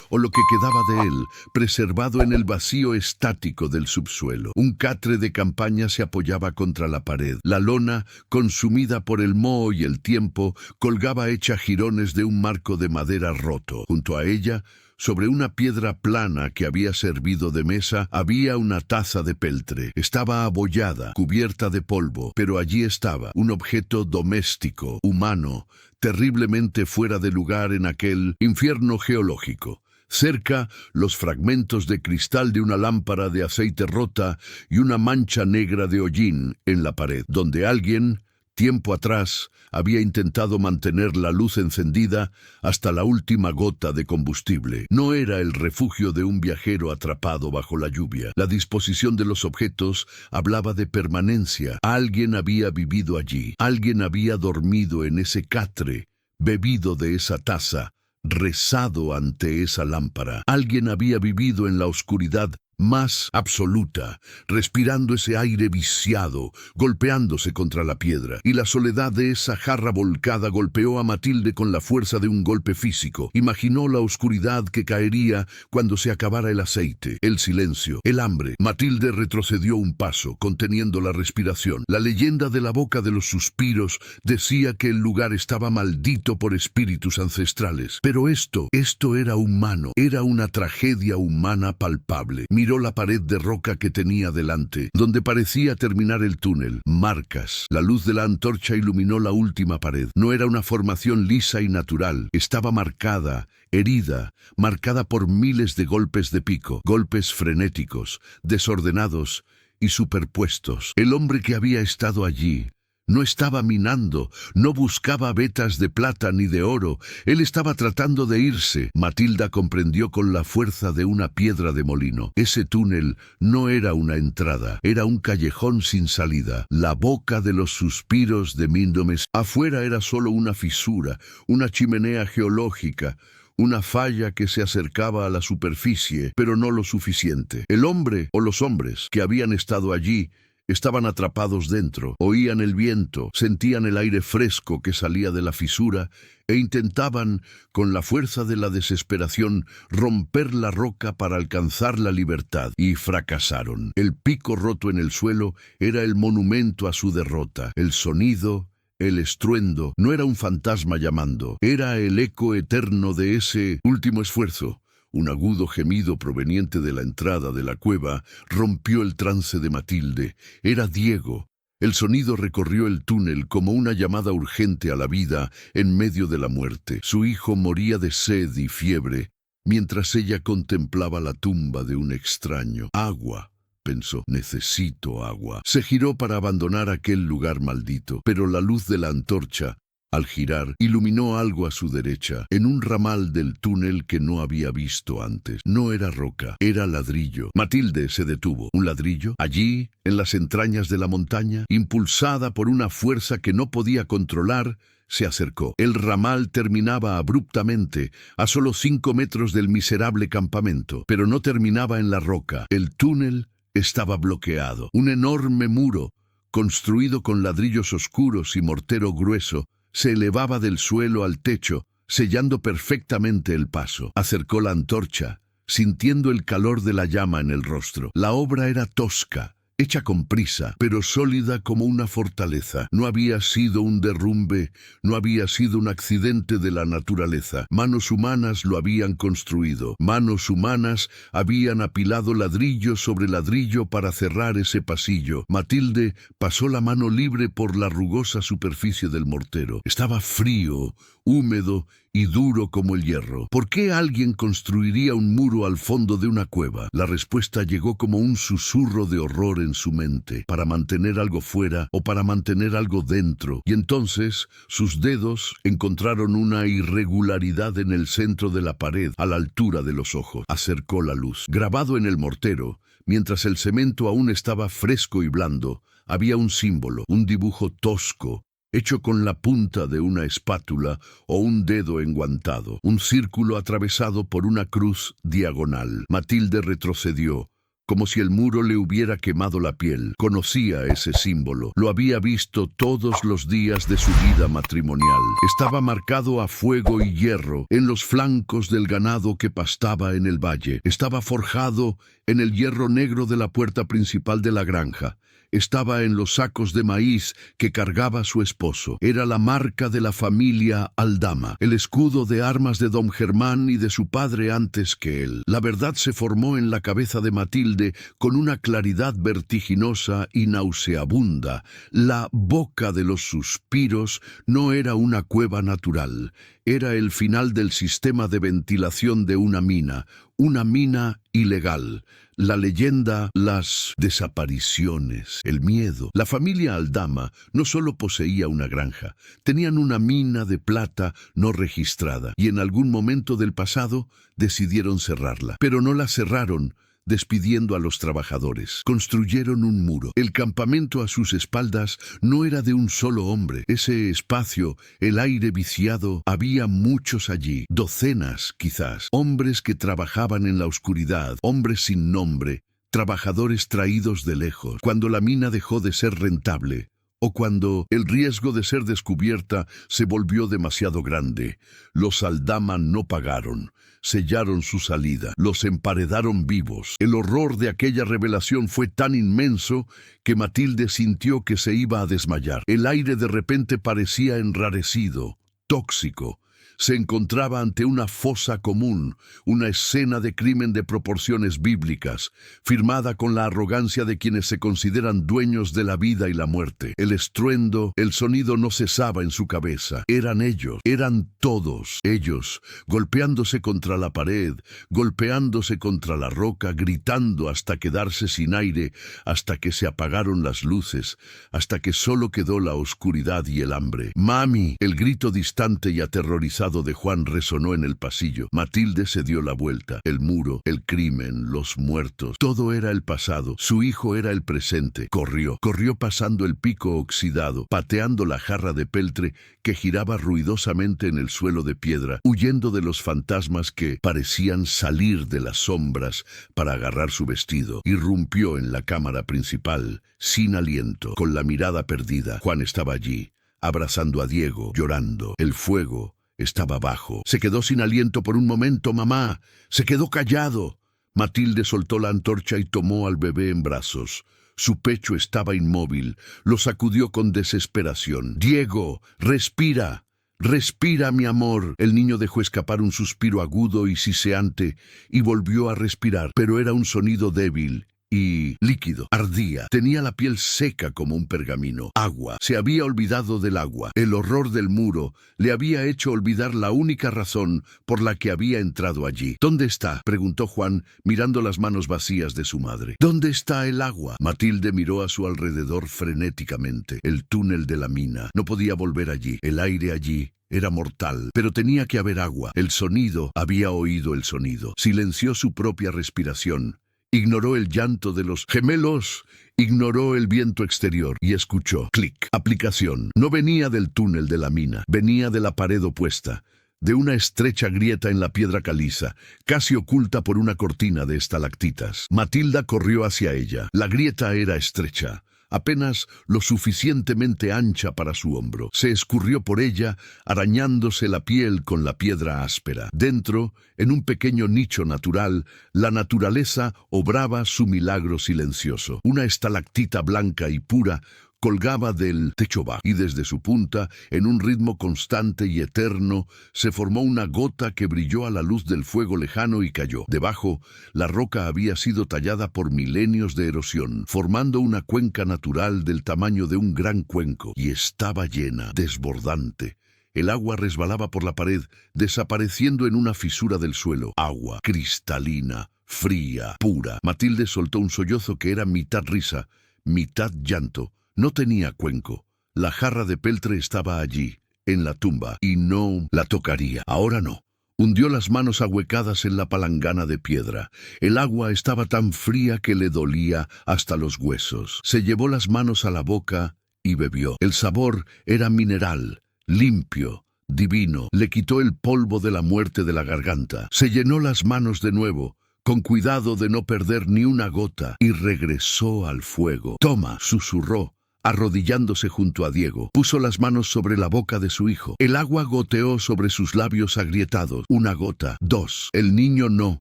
o lo que quedaba de él, preservado en el vacío estático del subsuelo. Un catre de campaña se apoyaba contra la pared. La lona, consumida por el moho y el tiempo, colgaba hecha jirones de un marco de madera roto. Junto a ella, sobre una piedra plana que había servido de mesa, había una taza de peltre. Estaba abollada, cubierta de polvo, pero allí estaba, un objeto doméstico, humano, terriblemente fuera de lugar en aquel infierno geológico. Cerca, los fragmentos de cristal de una lámpara de aceite rota y una mancha negra de hollín en la pared, donde alguien, tiempo atrás, había intentado mantener la luz encendida hasta la última gota de combustible. No era el refugio de un viajero atrapado bajo la lluvia. La disposición de los objetos hablaba de permanencia. Alguien había vivido allí. Alguien había dormido en ese catre, bebido de esa taza, rezado ante esa lámpara. Alguien había vivido en la oscuridad más absoluta, respirando ese aire viciado, golpeándose contra la piedra. Y la soledad de esa jarra volcada golpeó a Matilde con la fuerza de un golpe físico. Imaginó la oscuridad que caería cuando se acabara el aceite, el silencio, el hambre. Matilde retrocedió un paso, conteniendo la respiración. La leyenda de la boca de los suspiros decía que el lugar estaba maldito por espíritus ancestrales. Pero esto era humano, era una tragedia humana palpable. Miró la pared de roca que tenía delante, donde parecía terminar el túnel. Marcas. La luz de la antorcha iluminó la última pared. No era una formación lisa y natural. Estaba marcada, herida, marcada por miles de golpes de pico, golpes frenéticos, desordenados y superpuestos. El hombre que había estado allí no estaba minando, no buscaba vetas de plata ni de oro. Él estaba tratando de irse. Matilda comprendió con la fuerza de una piedra de molino. Ese túnel no era una entrada, era un callejón sin salida. La boca de los suspiros de Mindomes. Afuera era solo una fisura, una chimenea geológica, una falla que se acercaba a la superficie, pero no lo suficiente. El hombre o los hombres que habían estado allí estaban atrapados dentro, oían el viento, sentían el aire fresco que salía de la fisura e intentaban, con la fuerza de la desesperación, romper la roca para alcanzar la libertad, y fracasaron. El pico roto en el suelo era el monumento a su derrota. El sonido, el estruendo, no era un fantasma llamando, era el eco eterno de ese último esfuerzo. Un agudo gemido proveniente de la entrada de la cueva rompió el trance de Matilde. Era Diego. El sonido recorrió el túnel como una llamada urgente a la vida en medio de la muerte. Su hijo moría de sed y fiebre, mientras ella contemplaba la tumba de un extraño. Agua, pensó, necesito agua. Se giró para abandonar aquel lugar maldito, pero la luz de la antorcha, al girar, iluminó algo a su derecha, en un ramal del túnel que no había visto antes. No era roca, era ladrillo. Matilde se detuvo. ¿Un ladrillo? Allí, en las entrañas de la montaña, impulsada por una fuerza que no podía controlar, se acercó. El ramal terminaba abruptamente, a solo 5 metros del miserable campamento, pero no terminaba en la roca. El túnel estaba bloqueado. Un enorme muro, construido con ladrillos oscuros y mortero grueso, se elevaba del suelo al techo, sellando perfectamente el paso. Acercó la antorcha, sintiendo el calor de la llama en el rostro. La obra era tosca, hecha con prisa, pero sólida como una fortaleza. No había sido un derrumbe, no había sido un accidente de la naturaleza. Manos humanas lo habían construido. Manos humanas habían apilado ladrillo sobre ladrillo para cerrar ese pasillo. Matilde pasó la mano libre por la rugosa superficie del mortero. Estaba frío, húmedo y duro como el hierro. ¿Por qué alguien construiría un muro al fondo de una cueva? La respuesta llegó como un susurro de horror en su mente. Para mantener algo fuera o para mantener algo dentro. Y entonces sus dedos encontraron una irregularidad en el centro de la pared, a la altura de los ojos. Acercó la luz. Grabado en el mortero, mientras el cemento aún estaba fresco y blando, había un símbolo, un dibujo tosco, hecho con la punta de una espátula o un dedo enguantado, un círculo atravesado por una cruz diagonal. Matilde retrocedió, como si el muro le hubiera quemado la piel. Conocía ese símbolo. Lo había visto todos los días de su vida matrimonial. Estaba marcado a fuego y hierro en los flancos del ganado que pastaba en el valle. Estaba forjado en el hierro negro de la puerta principal de la granja. Estaba en los sacos de maíz que cargaba su esposo. Era la marca de la familia Aldama, el escudo de armas de don Germán y de su padre antes que él. La verdad se formó en la cabeza de Matilde con una claridad vertiginosa y nauseabunda. La boca de los suspiros no era una cueva natural, era el final del sistema de ventilación de una mina ilegal. La leyenda, las desapariciones, el miedo. La familia Aldama no solo poseía una granja, tenían una mina de plata no registrada y en algún momento del pasado decidieron cerrarla. Pero no la cerraron despidiendo a los trabajadores. Construyeron un muro. El campamento a sus espaldas no era de un solo hombre. Ese espacio, el aire viciado, había muchos allí, docenas quizás, hombres que trabajaban en la oscuridad, hombres sin nombre, trabajadores traídos de lejos. Cuando la mina dejó de ser rentable, o cuando el riesgo de ser descubierta se volvió demasiado grande, los Aldama no pagaron. Sellaron su salida, los emparedaron vivos. El horror de aquella revelación fue tan inmenso que Matilde sintió que se iba a desmayar. El aire de repente parecía enrarecido, tóxico. Se encontraba ante una fosa común, una escena de crimen de proporciones bíblicas, firmada con la arrogancia de quienes se consideran dueños de la vida y la muerte. El estruendo, el sonido no cesaba en su cabeza. Eran ellos, eran todos ellos, golpeándose contra la pared, golpeándose contra la roca, gritando hasta quedarse sin aire, hasta que se apagaron las luces, hasta que solo quedó la oscuridad y el hambre. ¡Mami! El grito distante y aterrorizado de Juan resonó en el pasillo. Matilde se dio la vuelta. El muro, el crimen, los muertos, todo era el pasado. Su hijo era el presente. Corrió pasando el pico oxidado, pateando la jarra de peltre que giraba ruidosamente en el suelo de piedra, huyendo de los fantasmas que parecían salir de las sombras para agarrar su vestido. Irrumpió en la cámara principal, sin aliento, con la mirada perdida. Juan estaba allí, abrazando a Diego, llorando. El fuego estaba bajo. Se quedó sin aliento por un momento, mamá. Se quedó callado. Matilde soltó la antorcha y tomó al bebé en brazos. Su pecho estaba inmóvil. Lo sacudió con desesperación. Diego, respira. Respira, mi amor. El niño dejó escapar un suspiro agudo y siseante y volvió a respirar, pero era un sonido débil y líquido. Ardía. Tenía la piel seca como un pergamino. Agua. Se había olvidado del agua. El horror del muro le había hecho olvidar la única razón por la que había entrado allí. ¿Dónde está?, preguntó Juan, mirando las manos vacías de su madre. ¿Dónde está el agua? Matilde miró a su alrededor frenéticamente. El túnel de la mina. No podía volver allí. El aire allí era mortal, pero tenía que haber agua. El sonido. Había oído el sonido. Silenció su propia respiración. Ignoró el llanto de los gemelos, ignoró el viento exterior y escuchó. Clic. Aplicación. No venía del túnel de la mina, venía de la pared opuesta, de una estrecha grieta en la piedra caliza, casi oculta por una cortina de estalactitas. Matilda corrió hacia ella. La grieta era estrecha, apenas lo suficientemente ancha para su hombro. Se escurrió por ella, arañándose la piel con la piedra áspera. Dentro, en un pequeño nicho natural, la naturaleza obraba su milagro silencioso. Una estalactita blanca y pura colgaba del techo bajo, y desde su punta, en un ritmo constante y eterno, se formó una gota que brilló a la luz del fuego lejano y cayó. Debajo, la roca había sido tallada por milenios de erosión, formando una cuenca natural del tamaño de un gran cuenco, y estaba llena, desbordante. El agua resbalaba por la pared, desapareciendo en una fisura del suelo. Agua cristalina, fría, pura. Matilde soltó un sollozo que era mitad risa, mitad llanto. No tenía cuenco. La jarra de peltre estaba allí, en la tumba, y no la tocaría. Ahora no. Hundió las manos ahuecadas en la palangana de piedra. El agua estaba tan fría que le dolía hasta los huesos. Se llevó las manos a la boca y bebió. El sabor era mineral, limpio, divino. Le quitó el polvo de la muerte de la garganta. Se llenó las manos de nuevo, con cuidado de no perder ni una gota, y regresó al fuego. «Toma», susurró, arrodillándose junto a Diego. Puso las manos sobre la boca de su hijo. El agua goteó sobre sus labios agrietados. Una gota, dos. El niño no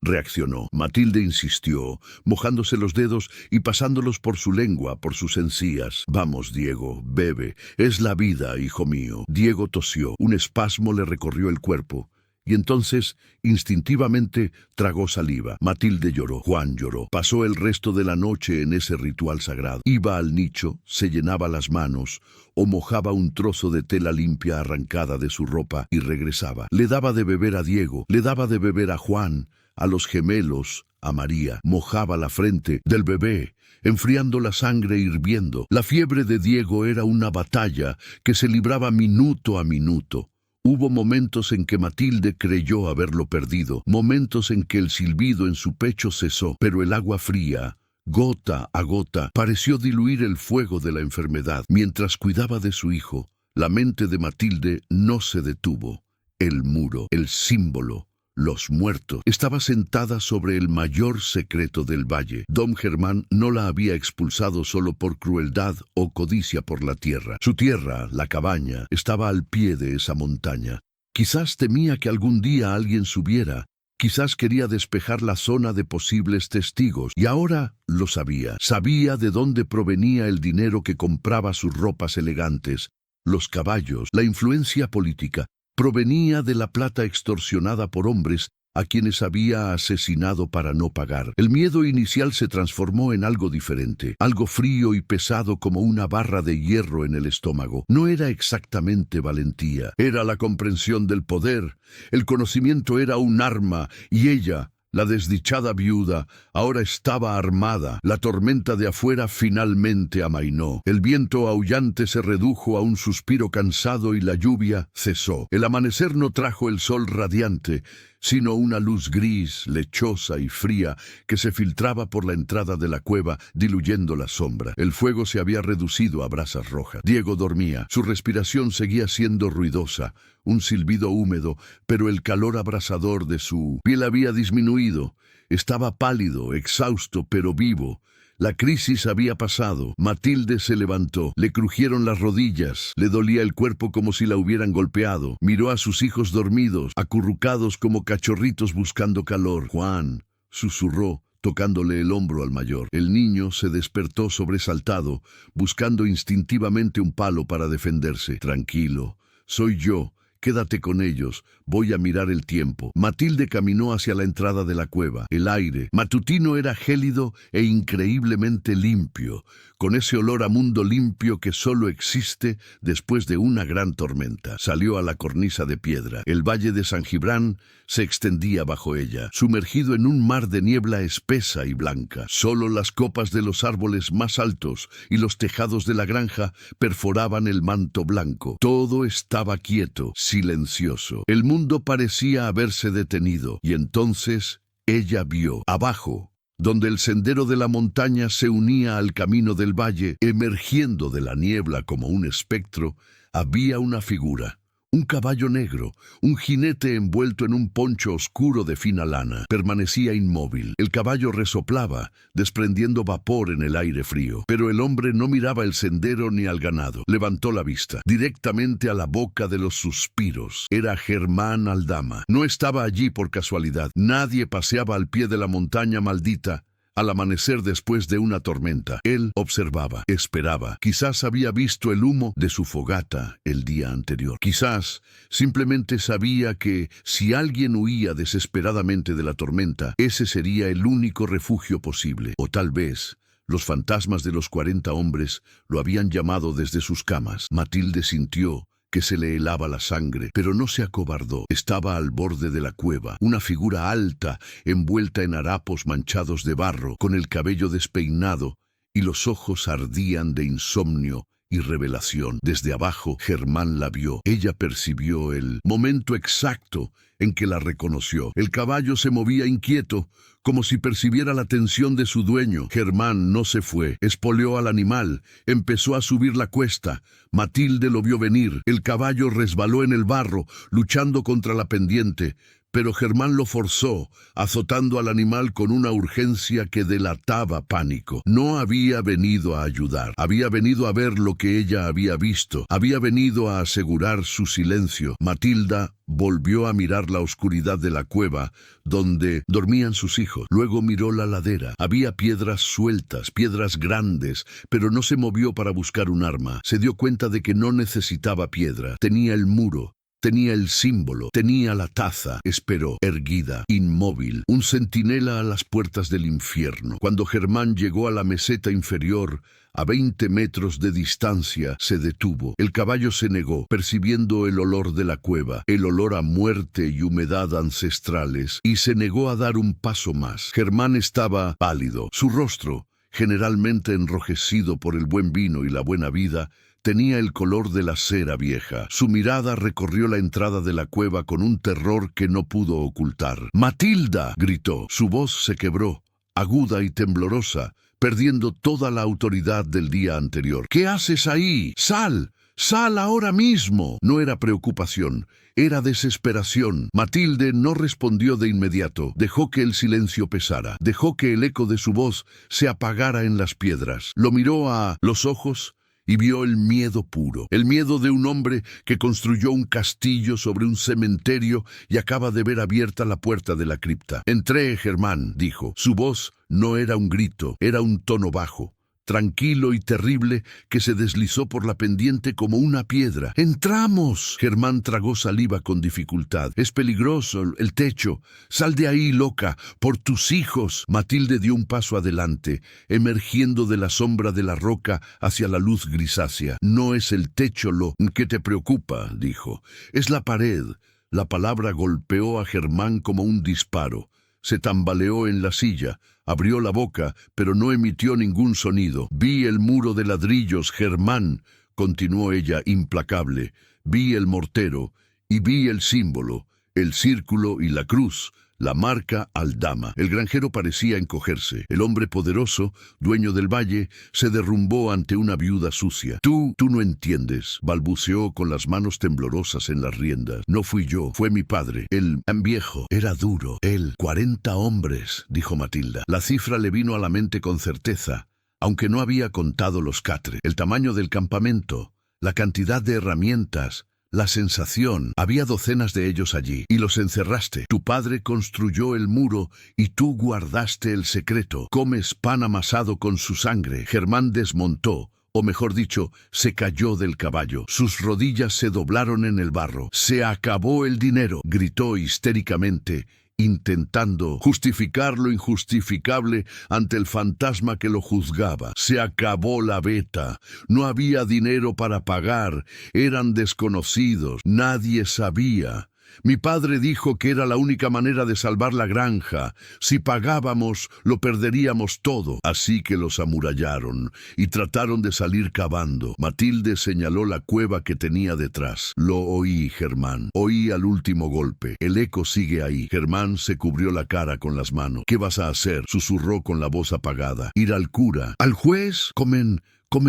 reaccionó. Matilde insistió, mojándose los dedos y pasándolos por su lengua, por sus encías. «Vamos, Diego, bebe. Es la vida, hijo mío». Diego tosió. Un espasmo le recorrió el cuerpo. Y entonces, instintivamente, tragó saliva. Matilde lloró, Juan lloró. Pasó el resto de la noche en ese ritual sagrado. Iba al nicho, se llenaba las manos, o mojaba un trozo de tela limpia arrancada de su ropa y regresaba. Le daba de beber a Diego, le daba de beber a Juan, a los gemelos, a María. Mojaba la frente del bebé, enfriando la sangre hirviendo. La fiebre de Diego era una batalla que se libraba minuto a minuto. Hubo momentos en que Matilde creyó haberlo perdido, momentos en que el silbido en su pecho cesó, pero el agua fría, gota a gota, pareció diluir el fuego de la enfermedad. Mientras cuidaba de su hijo, la mente de Matilde no se detuvo. El muro, el símbolo, los muertos. Estaba sentada sobre el mayor secreto del valle. Don Germán no la había expulsado solo por crueldad o codicia por la tierra. Su tierra, la cabaña, estaba al pie de esa montaña. Quizás temía que algún día alguien subiera. Quizás quería despejar la zona de posibles testigos. Y ahora lo sabía. Sabía de dónde provenía el dinero que compraba sus ropas elegantes, los caballos, la influencia política. Provenía de la plata extorsionada por hombres a quienes había asesinado para no pagar. El miedo inicial se transformó en algo diferente, algo frío y pesado como una barra de hierro en el estómago. No era exactamente valentía, era la comprensión del poder. El conocimiento era un arma y ella, la desdichada viuda, ahora estaba armada. La tormenta de afuera finalmente amainó. El viento aullante se redujo a un suspiro cansado y la lluvia cesó. El amanecer no trajo el sol radiante, sino una luz gris, lechosa y fría que se filtraba por la entrada de la cueva, diluyendo la sombra. El fuego se había reducido a brasas rojas. Diego dormía. Su respiración seguía siendo ruidosa, un silbido húmedo, pero el calor abrasador de su piel había disminuido. Estaba pálido, exhausto, pero vivo. La crisis había pasado. Matilde se levantó. Le crujieron las rodillas. Le dolía el cuerpo como si la hubieran golpeado. Miró a sus hijos dormidos, acurrucados como cachorritos buscando calor. «Juan», susurró, tocándole el hombro al mayor. El niño se despertó sobresaltado, buscando instintivamente un palo para defenderse. «Tranquilo, soy yo. Quédate con ellos, voy a mirar el tiempo». Matilde caminó hacia la entrada de la cueva. El aire matutino era gélido e increíblemente limpio, con ese olor a mundo limpio que solo existe después de una gran tormenta. Salió a la cornisa de piedra. El valle de Sangibrán se extendía bajo ella, sumergido en un mar de niebla espesa y blanca. Solo las copas de los árboles más altos y los tejados de la granja perforaban el manto blanco. Todo estaba quieto, silencioso. El mundo parecía haberse detenido, y entonces ella vio, abajo, donde el sendero de la montaña se unía al camino del valle, emergiendo de la niebla como un espectro, había una figura. Un caballo negro, un jinete envuelto en un poncho oscuro de fina lana. Permanecía inmóvil. El caballo resoplaba, desprendiendo vapor en el aire frío. Pero el hombre no miraba el sendero ni al ganado. Levantó la vista, directamente a la boca de los suspiros. Era Germán Aldama. No estaba allí por casualidad. Nadie paseaba al pie de la montaña maldita al amanecer después de una tormenta. Él observaba, esperaba. Quizás había visto el humo de su fogata el día anterior. Quizás simplemente sabía que si alguien huía desesperadamente de la tormenta, ese sería el único refugio posible. O tal vez los fantasmas de los 40 hombres lo habían llamado desde sus camas. Matilde sintió que se le helaba la sangre, pero no se acobardó. Estaba al borde de la cueva, una figura alta, envuelta en harapos manchados de barro, con el cabello despeinado, y los ojos ardían de insomnio y revelación. Desde abajo, Germán la vio. Ella percibió el momento exacto en que la reconoció. El caballo se movía inquieto, como si percibiera la tensión de su dueño. Germán no se fue, espoleó al animal, empezó a subir la cuesta. Matilde lo vio venir. El caballo resbaló en el barro, luchando contra la pendiente. Pero Germán lo forzó, azotando al animal con una urgencia que delataba pánico. No había venido a ayudar, había venido a ver lo que ella había visto, había venido a asegurar su silencio. Matilda volvió a mirar la oscuridad de la cueva, donde dormían sus hijos. Luego miró la ladera. Había piedras sueltas, piedras grandes, pero no se movió para buscar un arma. Se dio cuenta de que no necesitaba piedra. Tenía el muro. Tenía el símbolo, tenía la taza. Esperó, erguida, inmóvil, un centinela a las puertas del infierno. Cuando Germán llegó a la meseta inferior, a 20 metros de distancia, se detuvo. El caballo se negó, percibiendo el olor de la cueva, el olor a muerte y humedad ancestrales, y se negó a dar un paso más. Germán estaba pálido. Su rostro, generalmente enrojecido por el buen vino y la buena vida, tenía el color de la cera vieja. Su mirada recorrió la entrada de la cueva con un terror que no pudo ocultar. ¡Matilda!, gritó. Su voz se quebró, aguda y temblorosa, perdiendo toda la autoridad del día anterior. ¿Qué haces ahí? ¡Sal! ¡Sal ahora mismo! No era preocupación, era desesperación. Matilde no respondió de inmediato. Dejó que el silencio pesara. Dejó que el eco de su voz se apagara en las piedras. Lo miró a los ojos y vio el miedo puro, el miedo de un hombre que construyó un castillo sobre un cementerio y acaba de ver abierta la puerta de la cripta. «Entré, Germán», dijo. Su voz no era un grito, era un tono bajo, tranquilo y terrible, que se deslizó por la pendiente como una piedra. «¡Entramos!». Germán tragó saliva con dificultad. «Es peligroso, el techo. Sal de ahí, loca, por tus hijos». Matilde dio un paso adelante, emergiendo de la sombra de la roca hacia la luz grisácea. «No es el techo lo que te preocupa», dijo. «Es la pared». La palabra golpeó a Germán como un disparo. Se tambaleó en la silla, abrió la boca, pero no emitió ningún sonido. «Vi el muro de ladrillos, Germán», continuó ella implacable. «Vi el mortero y vi el símbolo, el círculo y la cruz, la marca Aldama». El granjero parecía encogerse. El hombre poderoso, dueño del valle, se derrumbó ante una viuda sucia. Tú no entiendes», balbuceó con las manos temblorosas en las riendas. «No fui yo, fue mi padre. El viejo era duro. Él, 40 hombres», dijo Matilda. La cifra le vino a la mente con certeza, aunque no había contado los catres. El tamaño del campamento, la cantidad de herramientas, la sensación. Había docenas de ellos allí, y los encerraste. Tu padre construyó el muro, y tú guardaste el secreto. Comes pan amasado con su sangre. Germán desmontó, o mejor dicho, se cayó del caballo. Sus rodillas se doblaron en el barro. «Se acabó el dinero», gritó histéricamente, intentando justificar lo injustificable ante el fantasma que lo juzgaba. «Se acabó la veta. No había dinero para pagar. Eran desconocidos. Nadie sabía. Mi padre dijo que era la única manera de salvar la granja. Si pagábamos, lo perderíamos todo. Así que los amurallaron y trataron de salir cavando». Matilde señaló la cueva que tenía detrás. «Lo oí, Germán. Oí al último golpe. El eco sigue ahí». Germán se cubrió la cara con las manos. «¿Qué vas a hacer?», susurró con la voz apagada. «Ir al cura. ¿Al juez? Comen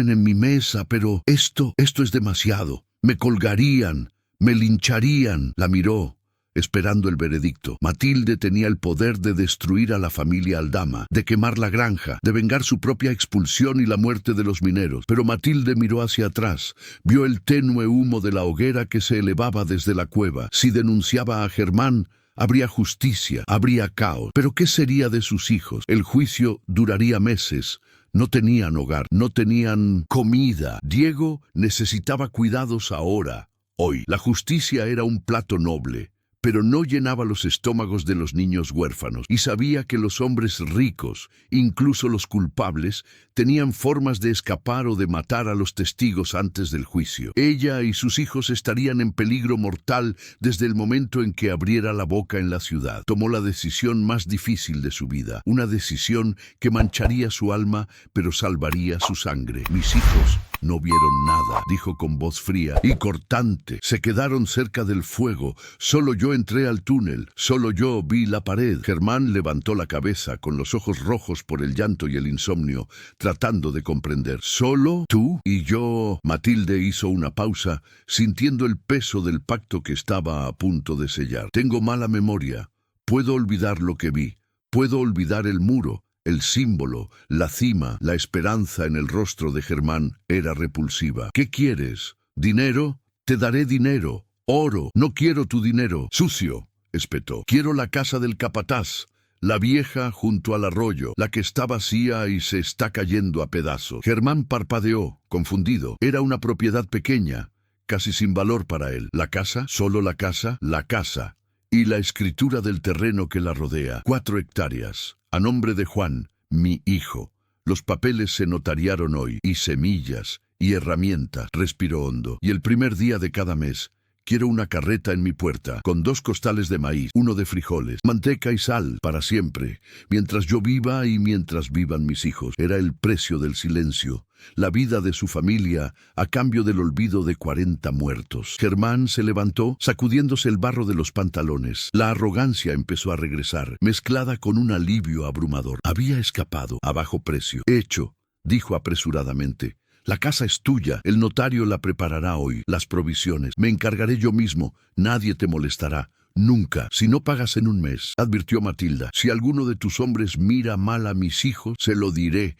en mi mesa, pero esto es demasiado. Me colgarían. Me lincharían». La miró, esperando el veredicto. Matilde tenía el poder de destruir a la familia Aldama, de quemar la granja, de vengar su propia expulsión y la muerte de los mineros. Pero Matilde miró hacia atrás, vio el tenue humo de la hoguera que se elevaba desde la cueva. Si denunciaba a Germán, habría justicia, habría caos. Pero ¿qué sería de sus hijos? El juicio duraría meses. No tenían hogar, no tenían comida. Diego necesitaba cuidados ahora. Hoy, la justicia era un plato noble, pero no llenaba los estómagos de los niños huérfanos, y sabía que los hombres ricos, incluso los culpables, tenían formas de escapar o de matar a los testigos antes del juicio. Ella y sus hijos estarían en peligro mortal desde el momento en que abriera la boca en la ciudad. Tomó la decisión más difícil de su vida, una decisión que mancharía su alma, pero salvaría su sangre. «Mis hijos No vieron nada, dijo con voz fría y cortante. Se quedaron cerca del fuego. Solo yo entré al túnel. Solo yo vi la pared. Germán levantó la cabeza con los ojos rojos por el llanto y el insomnio, tratando de comprender. ¿Solo tú y yo? Matilde hizo una pausa, sintiendo el peso del pacto que estaba a punto de sellar. Tengo mala memoria. Puedo olvidar lo que vi. Puedo olvidar el muro. El símbolo, la cima, la esperanza en el rostro de Germán era repulsiva. ¿Qué quieres? ¿Dinero? Te daré dinero. Oro. No quiero tu dinero. Sucio, espetó. Quiero la casa del capataz. La vieja junto al arroyo, la que está vacía y se está cayendo a pedazos. Germán parpadeó, confundido. Era una propiedad pequeña, casi sin valor para él. ¿La casa? ¿Solo la casa? La casa. Y la escritura del terreno que la rodea. 4 hectáreas. A nombre de Juan, mi hijo. Los papeles se notariaron hoy, y semillas, y herramientas. Respiró hondo. Y el primer día de cada mes, quiero una carreta en mi puerta, con 2 costales de maíz, 1 de frijoles, manteca y sal, para siempre, mientras yo viva y mientras vivan mis hijos. Era el precio del silencio, la vida de su familia a cambio del olvido de 40 muertos. Germán se levantó, sacudiéndose el barro de los pantalones. La arrogancia empezó a regresar, mezclada con un alivio abrumador. Había escapado a bajo precio. Hecho, dijo apresuradamente. La casa es tuya, el notario la preparará hoy, las provisiones. Me encargaré yo mismo, nadie te molestará. Nunca, si no pagas en un mes, advirtió Matilda. Si alguno de tus hombres mira mal a mis hijos, se lo diré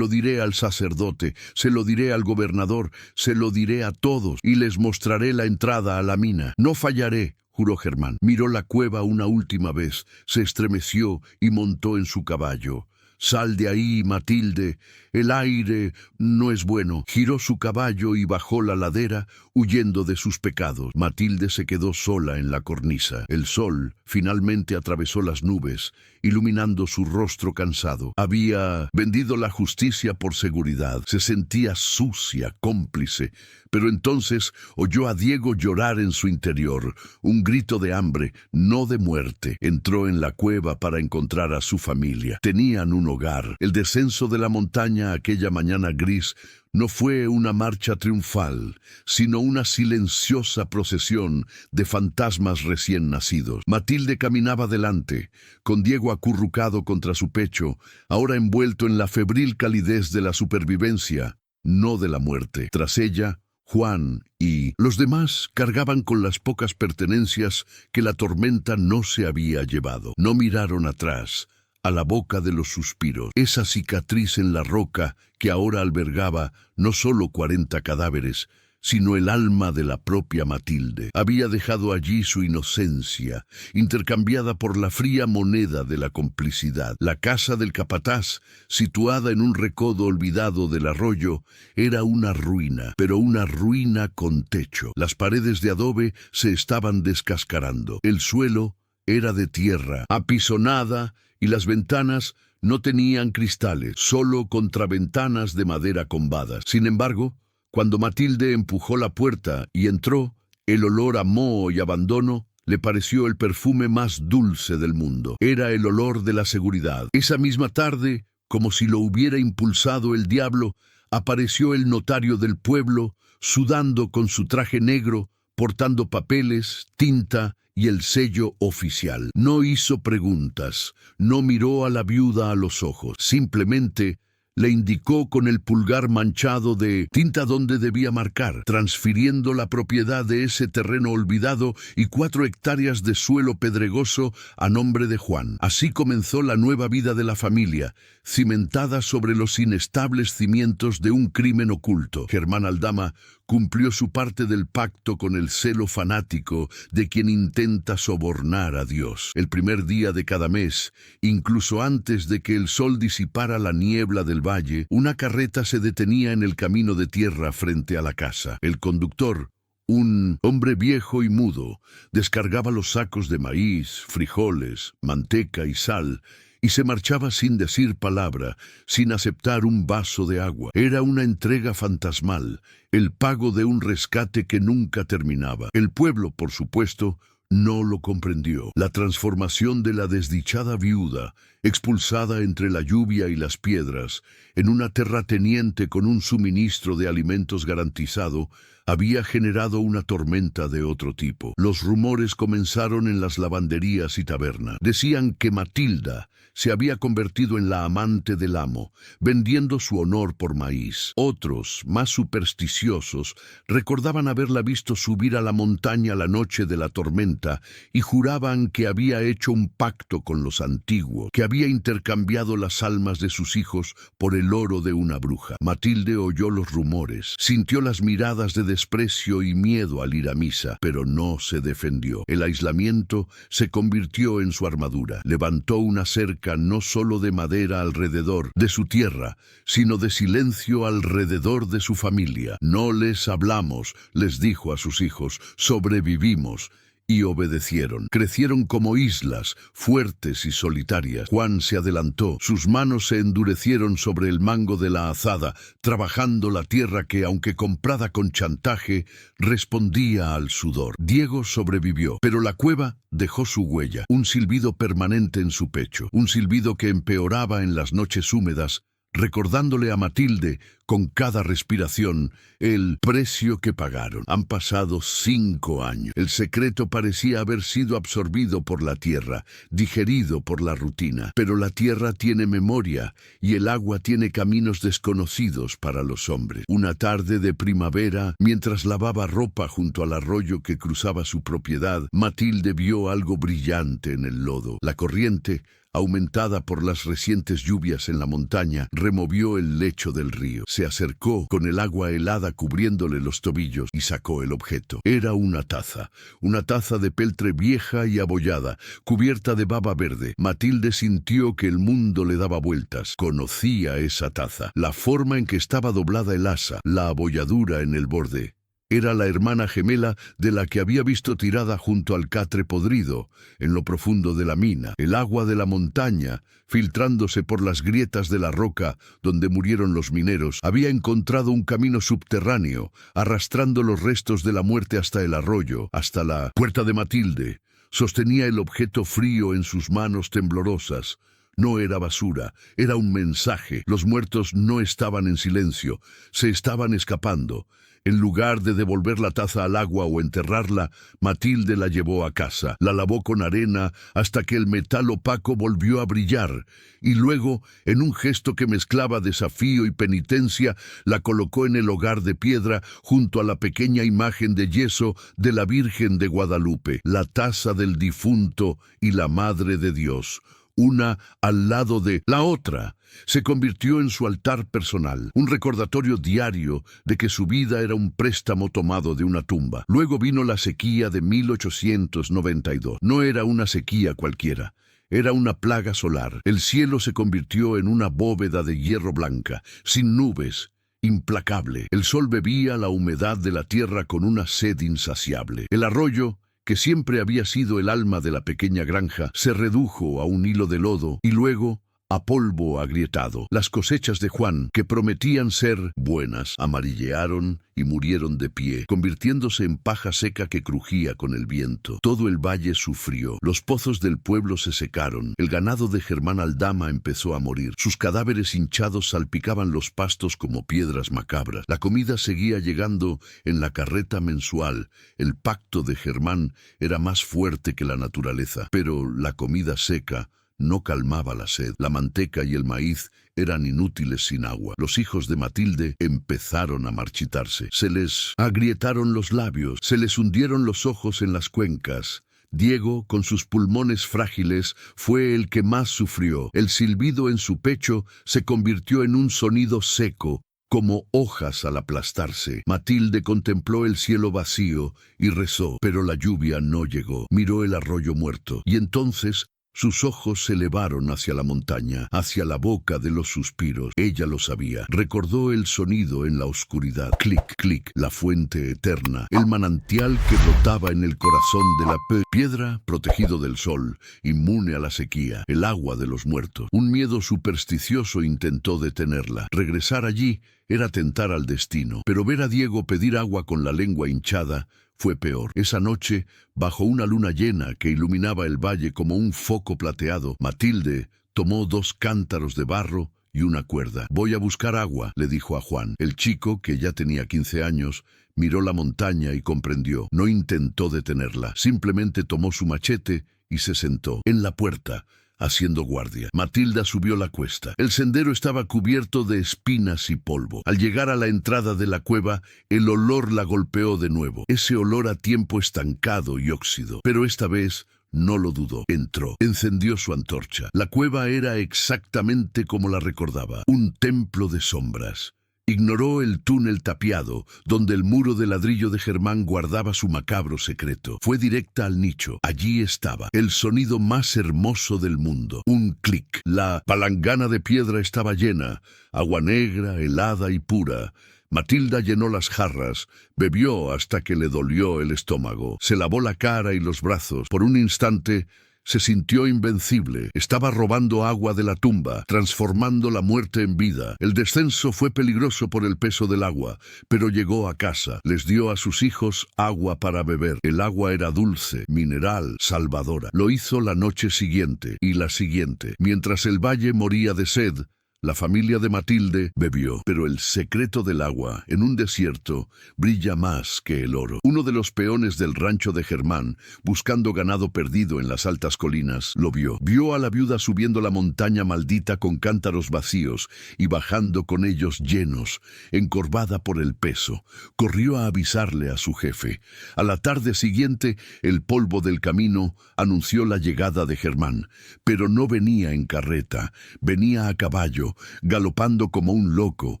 al sacerdote, se lo diré al gobernador, se lo diré a todos, y les mostraré la entrada a la mina. No fallaré, juró Germán. Miró la cueva una última vez, se estremeció y montó en su caballo. Sal de ahí, Matilde, el aire no es bueno. Giró su caballo y bajó la ladera, huyendo de sus pecados. Matilde se quedó sola en la cornisa. El sol finalmente atravesó las nubes, iluminando su rostro cansado. Había vendido la justicia por seguridad. Se sentía sucia, cómplice. Pero entonces oyó a Diego llorar en su interior, un grito de hambre, no de muerte. Entró en la cueva para encontrar a su familia. Tenían un hogar. El descenso de la montaña aquella mañana gris no fue una marcha triunfal, sino una silenciosa procesión de fantasmas recién nacidos. Matilde caminaba delante, con Diego acurrucado contra su pecho, ahora envuelto en la febril calidez de la supervivencia, no de la muerte. Tras ella, Juan y los demás cargaban con las pocas pertenencias que la tormenta no se había llevado. No miraron atrás, a la boca de los suspiros, esa cicatriz en la roca que ahora albergaba no solo 40 cadáveres, sino el alma de la propia Matilde. Había dejado allí su inocencia, intercambiada por la fría moneda de la complicidad. La casa del capataz, situada en un recodo olvidado del arroyo, era una ruina, pero una ruina con techo. Las paredes de adobe se estaban descascarando. El suelo era de tierra, apisonada, y las ventanas no tenían cristales, solo contraventanas de madera combadas. Sin embargo, cuando Matilde empujó la puerta y entró, el olor a moho y abandono le pareció el perfume más dulce del mundo. Era el olor de la seguridad. Esa misma tarde, como si lo hubiera impulsado el diablo, apareció el notario del pueblo, sudando con su traje negro, portando papeles, tinta y el sello oficial. No hizo preguntas, no miró a la viuda a los ojos, simplemente le indicó con el pulgar manchado de tinta dónde debía marcar, transfiriendo la propiedad de ese terreno olvidado y 4 hectáreas de suelo pedregoso a nombre de Juan. Así comenzó la nueva vida de la familia, cimentada sobre los inestables cimientos de un crimen oculto. Germán Aldama cumplió su parte del pacto con el celo fanático de quien intenta sobornar a Dios. El primer día de cada mes, incluso antes de que el sol disipara la niebla del valle, una carreta se detenía en el camino de tierra frente a la casa. El conductor, un hombre viejo y mudo, descargaba los sacos de maíz, frijoles, manteca y sal, y se marchaba sin decir palabra, sin aceptar un vaso de agua. Era una entrega fantasmal, el pago de un rescate que nunca terminaba. El pueblo, por supuesto, no lo comprendió. La transformación de la desdichada viuda, expulsada entre la lluvia y las piedras, en una terrateniente con un suministro de alimentos garantizado, había generado una tormenta de otro tipo. Los rumores comenzaron en las lavanderías y tabernas. Decían que Matilda se había convertido en la amante del amo, vendiendo su honor por maíz. Otros, más supersticiosos, recordaban haberla visto subir a la montaña la noche de la tormenta y juraban que había hecho un pacto con los antiguos, que había intercambiado las almas de sus hijos por el oro de una bruja. Matilde oyó los rumores, sintió las miradas de desprecio y miedo al ir a misa, pero no se defendió. El aislamiento se convirtió en su armadura. Levantó una cerca no solo de madera alrededor de su tierra, sino de silencio alrededor de su familia. No les hablamos, les dijo a sus hijos, sobrevivimos. Y obedecieron. Crecieron como islas, fuertes y solitarias. Juan se adelantó, sus manos se endurecieron sobre el mango de la azada, trabajando la tierra que, aunque comprada con chantaje, respondía al sudor. Diego sobrevivió, pero la cueva dejó su huella, un silbido permanente en su pecho, un silbido que empeoraba en las noches húmedas, recordándole a Matilde, con cada respiración, el precio que pagaron. Han pasado 5 años. El secreto parecía haber sido absorbido por la tierra, digerido por la rutina. Pero la tierra tiene memoria y el agua tiene caminos desconocidos para los hombres. Una tarde de primavera, mientras lavaba ropa junto al arroyo que cruzaba su propiedad, Matilde vio algo brillante en el lodo. La corriente, aumentada por las recientes lluvias en la montaña, removió el lecho del río. Se acercó con el agua helada cubriéndole los tobillos y sacó el objeto. Era una taza de peltre vieja y abollada, cubierta de baba verde. Matilde sintió que el mundo le daba vueltas. Conocía esa taza, la forma en que estaba doblada el asa, la abolladura en el borde. Era la hermana gemela de la que había visto tirada junto al catre podrido, en lo profundo de la mina. El agua de la montaña, filtrándose por las grietas de la roca donde murieron los mineros, había encontrado un camino subterráneo, arrastrando los restos de la muerte hasta el arroyo, hasta la puerta de Matilde. Sostenía el objeto frío en sus manos temblorosas. No era basura, era un mensaje. Los muertos no estaban en silencio, se estaban escapando. En lugar de devolver la taza al agua o enterrarla, Matilde la llevó a casa, la lavó con arena hasta que el metal opaco volvió a brillar, y luego, en un gesto que mezclaba desafío y penitencia, la colocó en el hogar de piedra junto a la pequeña imagen de yeso de la Virgen de Guadalupe, la taza del difunto y la Madre de Dios. Una al lado de la otra, se convirtió en su altar personal, un recordatorio diario de que su vida era un préstamo tomado de una tumba. Luego vino la sequía de 1892. No era una sequía cualquiera, era una plaga solar. El cielo se convirtió en una bóveda de hierro blanca, sin nubes, implacable. El sol bebía la humedad de la tierra con una sed insaciable. El arroyo, que siempre había sido el alma de la pequeña granja, se redujo a un hilo de lodo y luego a polvo agrietado. Las cosechas de Juan, que prometían ser buenas, amarillearon y murieron de pie, convirtiéndose en paja seca que crujía con el viento. Todo el valle sufrió. Los pozos del pueblo se secaron. El ganado de Germán Aldama empezó a morir. Sus cadáveres hinchados salpicaban los pastos como piedras macabras. La comida seguía llegando en la carreta mensual. El pacto de Germán era más fuerte que la naturaleza, pero la comida seca no calmaba la sed. La manteca y el maíz eran inútiles sin agua. Los hijos de Matilde empezaron a marchitarse. Se les agrietaron los labios, se les hundieron los ojos en las cuencas. Diego, con sus pulmones frágiles, fue el que más sufrió. El silbido en su pecho se convirtió en un sonido seco, como hojas al aplastarse. Matilde contempló el cielo vacío y rezó, pero la lluvia no llegó. Miró el arroyo muerto, y entonces sus ojos se elevaron hacia la montaña, hacia la boca de los suspiros. Ella lo sabía. Recordó el sonido en la oscuridad. Clic, clic, la fuente eterna, el manantial que brotaba en el corazón de la piedra, protegido del sol, inmune a la sequía, el agua de los muertos. Un miedo supersticioso intentó detenerla. Regresar allí era tentar al destino, pero ver a Diego pedir agua con la lengua hinchada fue peor. Esa noche, bajo una luna llena que iluminaba el valle como un foco plateado, Matilde tomó 2 cántaros de barro y una cuerda. «Voy a buscar agua», le dijo a Juan. El chico, que ya tenía 15 años, miró la montaña y comprendió. No intentó detenerla, simplemente tomó su machete y se sentó en la puerta, haciendo guardia. Matilda subió la cuesta. El sendero estaba cubierto de espinas y polvo. Al llegar a la entrada de la cueva, el olor la golpeó de nuevo. Ese olor a tiempo estancado y óxido. Pero esta vez no lo dudó. Entró. Encendió su antorcha. La cueva era exactamente como la recordaba. Un templo de sombras. Ignoró el túnel tapiado, donde el muro de ladrillo de Germán guardaba su macabro secreto. Fue directa al nicho. Allí estaba, el sonido más hermoso del mundo. Un clic. La palangana de piedra estaba llena, agua negra, helada y pura. Matilda llenó las jarras, bebió hasta que le dolió el estómago. Se lavó la cara y los brazos. Por un instante se sintió invencible. Estaba robando agua de la tumba, transformando la muerte en vida. El descenso fue peligroso por el peso del agua, pero llegó a casa. Les dio a sus hijos agua para beber. El agua era dulce, mineral, salvadora. Lo hizo la noche siguiente y la siguiente. Mientras el valle moría de sed, la familia de Matilde bebió, pero el secreto del agua en un desierto brilla más que el oro. Uno de los peones del rancho de Germán, buscando ganado perdido en las altas colinas, lo vio. Vio a la viuda subiendo la montaña maldita con cántaros vacíos y bajando con ellos llenos, encorvada por el peso. Corrió a avisarle a su jefe. A la tarde siguiente, el polvo del camino anunció la llegada de Germán, pero no venía en carreta, venía a caballo, galopando como un loco,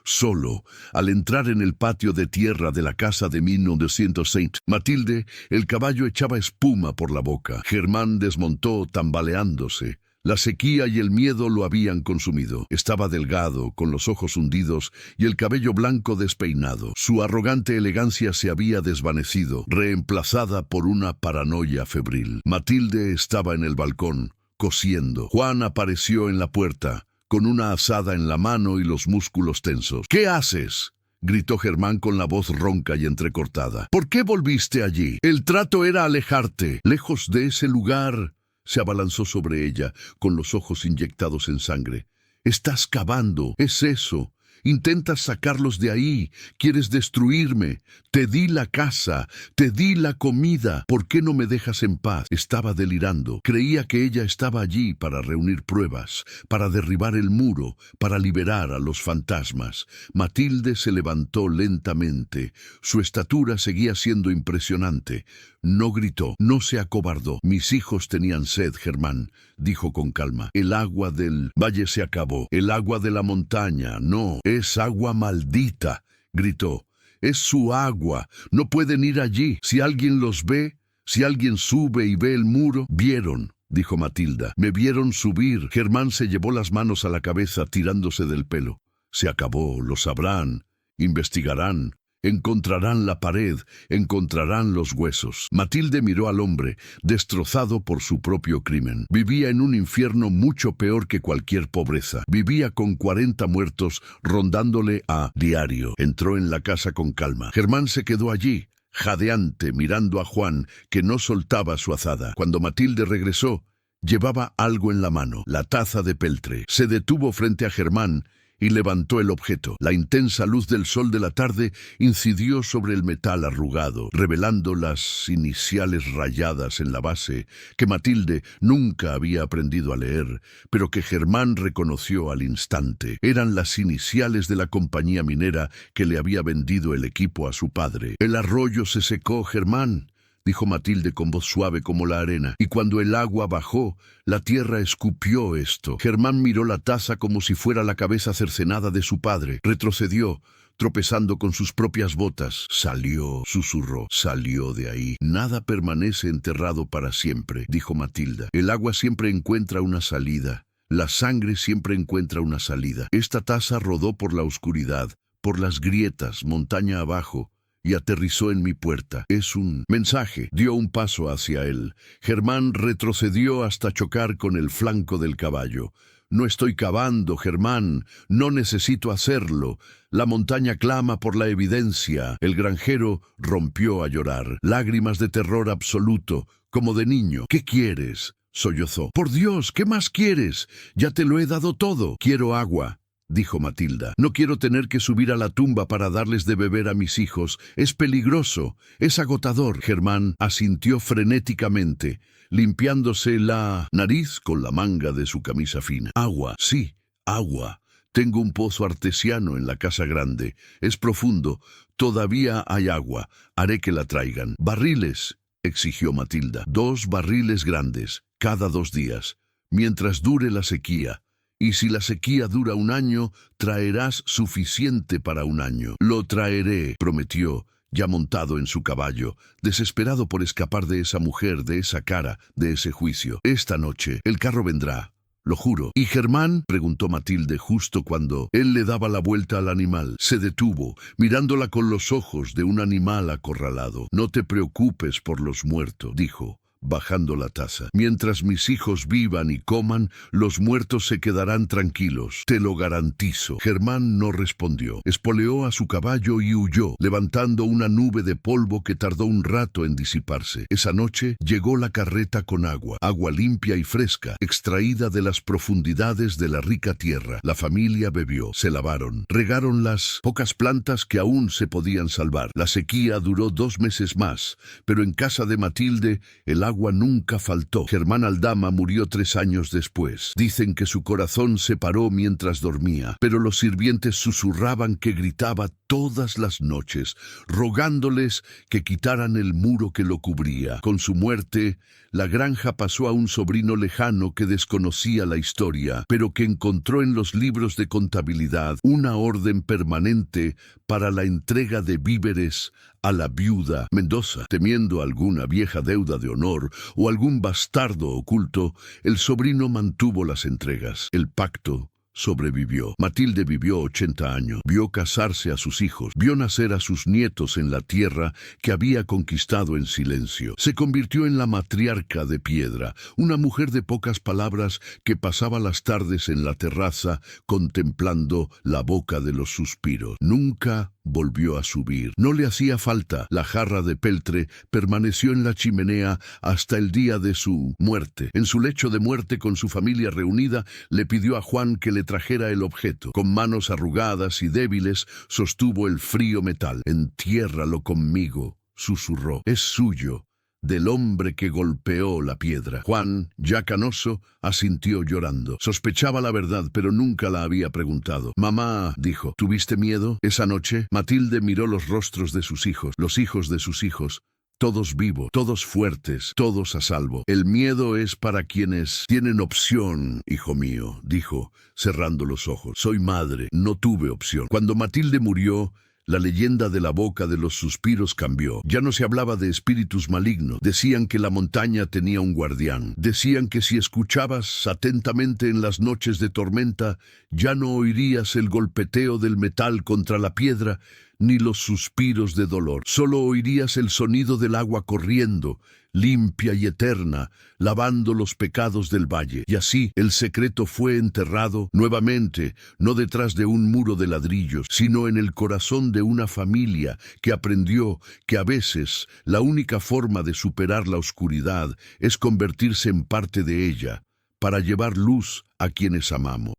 solo. Al entrar en el patio de tierra de la casa de 1900, Matilde, el caballo echaba espuma por la boca. Germán desmontó tambaleándose. La sequía y el miedo lo habían consumido. Estaba delgado, con los ojos hundidos y el cabello blanco despeinado. Su arrogante elegancia se había desvanecido, reemplazada por una paranoia febril. Matilde estaba en el balcón, cosiendo. Juan apareció en la puerta, con una azada en la mano y los músculos tensos. «¿Qué haces?», gritó Germán con la voz ronca y entrecortada. «¿Por qué volviste allí? El trato era alejarte. Lejos de ese lugar». Se abalanzó sobre ella, con los ojos inyectados en sangre. «Estás cavando, es eso. Intentas sacarlos de ahí, quieres destruirme. Te di la casa, te di la comida. ¿Por qué no me dejas en paz?». Estaba delirando. Creía que ella estaba allí para reunir pruebas, para derribar el muro, para liberar a los fantasmas. Matilde se levantó lentamente. Su estatura seguía siendo impresionante. No gritó, no se acobardó. «Mis hijos tenían sed, Germán», dijo con calma. «El agua del valle se acabó. El agua de la montaña, no. Es agua maldita», gritó. «Es su agua. No pueden ir allí. Si alguien los ve, si alguien sube y ve el muro». «Vieron», dijo Matilda. «Me vieron subir». Germán se llevó las manos a la cabeza tirándose del pelo. «Se acabó, lo sabrán. Investigarán. Encontrarán la pared, encontrarán los huesos». Matilde miró al hombre, destrozado por su propio crimen. Vivía en un infierno mucho peor que cualquier pobreza. Vivía con 40 muertos rondándole a diario. Entró en la casa con calma. Germán se quedó allí, jadeante, mirando a Juan, que no soltaba su azada. Cuando Matilde regresó, llevaba algo en la mano, la taza de peltre. Se detuvo frente a Germán y levantó el objeto. La intensa luz del sol de la tarde incidió sobre el metal arrugado, revelando las iniciales rayadas en la base que Matilde nunca había aprendido a leer, pero que Germán reconoció al instante. Eran las iniciales de la compañía minera que le había vendido el equipo a su padre. «El arroyo se secó, Germán», dijo Matilde con voz suave como la arena, «y cuando el agua bajó, la tierra escupió esto». Germán miró la taza como si fuera la cabeza cercenada de su padre. Retrocedió, tropezando con sus propias botas. «Salió», susurró, «salió de ahí». «Nada permanece enterrado para siempre», dijo Matilda. «El agua siempre encuentra una salida. La sangre siempre encuentra una salida». Esta taza rodó por la oscuridad, por las grietas, montaña abajo, y aterrizó en mi puerta. «Es un mensaje». Dio un paso hacia él. Germán retrocedió hasta chocar con el flanco del caballo. No estoy cavando, Germán. No necesito hacerlo. La montaña clama por la evidencia. El granjero rompió a llorar. Lágrimas de terror absoluto, como de niño. ¿Qué quieres?, sollozó. Por Dios, ¿qué más quieres? Ya te lo he dado todo. Quiero agua, dijo Matilda. No quiero tener que subir a la tumba para darles de beber a mis hijos. Es peligroso, es agotador. Germán asintió frenéticamente, limpiándose la nariz con la manga de su camisa fina. Agua, sí, agua. Tengo un pozo artesiano en la casa grande. Es profundo. Todavía hay agua. Haré que la traigan. Barriles, exigió Matilda. 2 barriles grandes, cada 2 días, mientras dure la sequía. Y si la sequía dura 1 año, traerás suficiente para 1 año. Lo traeré, prometió, ya montado en su caballo, desesperado por escapar de esa mujer, de esa cara, de ese juicio. Esta noche el carro vendrá, lo juro. ¿Y Germán?, preguntó Matilde justo cuando él le daba la vuelta al animal. Se detuvo, mirándola con los ojos de un animal acorralado. No te preocupes por los muertos, dijo, bajando la taza. Mientras mis hijos vivan y coman, los muertos se quedarán tranquilos. Te lo garantizo. Germán no respondió. Espoleó a su caballo y huyó, levantando una nube de polvo que tardó un rato en disiparse. Esa noche llegó la carreta con agua, agua limpia y fresca, extraída de las profundidades de la rica tierra. La familia bebió, se lavaron, regaron las pocas plantas que aún se podían salvar. La sequía duró 2 meses más, pero en casa de Matilde el agua nunca faltó. Germán Aldama murió 3 años después. Dicen que su corazón se paró mientras dormía, pero los sirvientes susurraban que gritaba todas las noches, rogándoles que quitaran el muro que lo cubría. Con su muerte, la granja pasó a un sobrino lejano que desconocía la historia, pero que encontró en los libros de contabilidad una orden permanente para la entrega de víveres a la viuda Mendoza. Temiendo alguna vieja deuda de honor o algún bastardo oculto, el sobrino mantuvo las entregas. El pacto sobrevivió. Matilde vivió 80 años, vio casarse a sus hijos, vio nacer a sus nietos en la tierra que había conquistado en silencio. Se convirtió en la matriarca de piedra, una mujer de pocas palabras que pasaba las tardes en la terraza contemplando la boca de los suspiros. Nunca volvió a subir. No le hacía falta. La jarra de peltre permaneció en la chimenea hasta el día de su muerte. En su lecho de muerte, con su familia reunida, le pidió a Juan que le trajera el objeto. Con manos arrugadas y débiles, sostuvo el frío metal. «Entiérralo conmigo», susurró. «Es suyo, del hombre que golpeó la piedra». Juan, ya canoso, asintió llorando. Sospechaba la verdad, pero nunca la había preguntado. «Mamá», dijo, «¿tuviste miedo esa noche?» Matilde miró los rostros de sus hijos, los hijos de sus hijos, todos vivos, todos fuertes, todos a salvo. «El miedo es para quienes tienen opción, hijo mío», dijo, cerrando los ojos. «Soy madre, no tuve opción». Cuando Matilde murió, la leyenda de la boca de los suspiros cambió. Ya no se hablaba de espíritus malignos. Decían que la montaña tenía un guardián. Decían que si escuchabas atentamente en las noches de tormenta, ya no oirías el golpeteo del metal contra la piedra, ni los suspiros de dolor. Solo oirías el sonido del agua corriendo, limpia y eterna, lavando los pecados del valle. Y así el secreto fue enterrado nuevamente, no detrás de un muro de ladrillos, sino en el corazón de una familia que aprendió que a veces la única forma de superar la oscuridad es convertirse en parte de ella, para llevar luz a quienes amamos.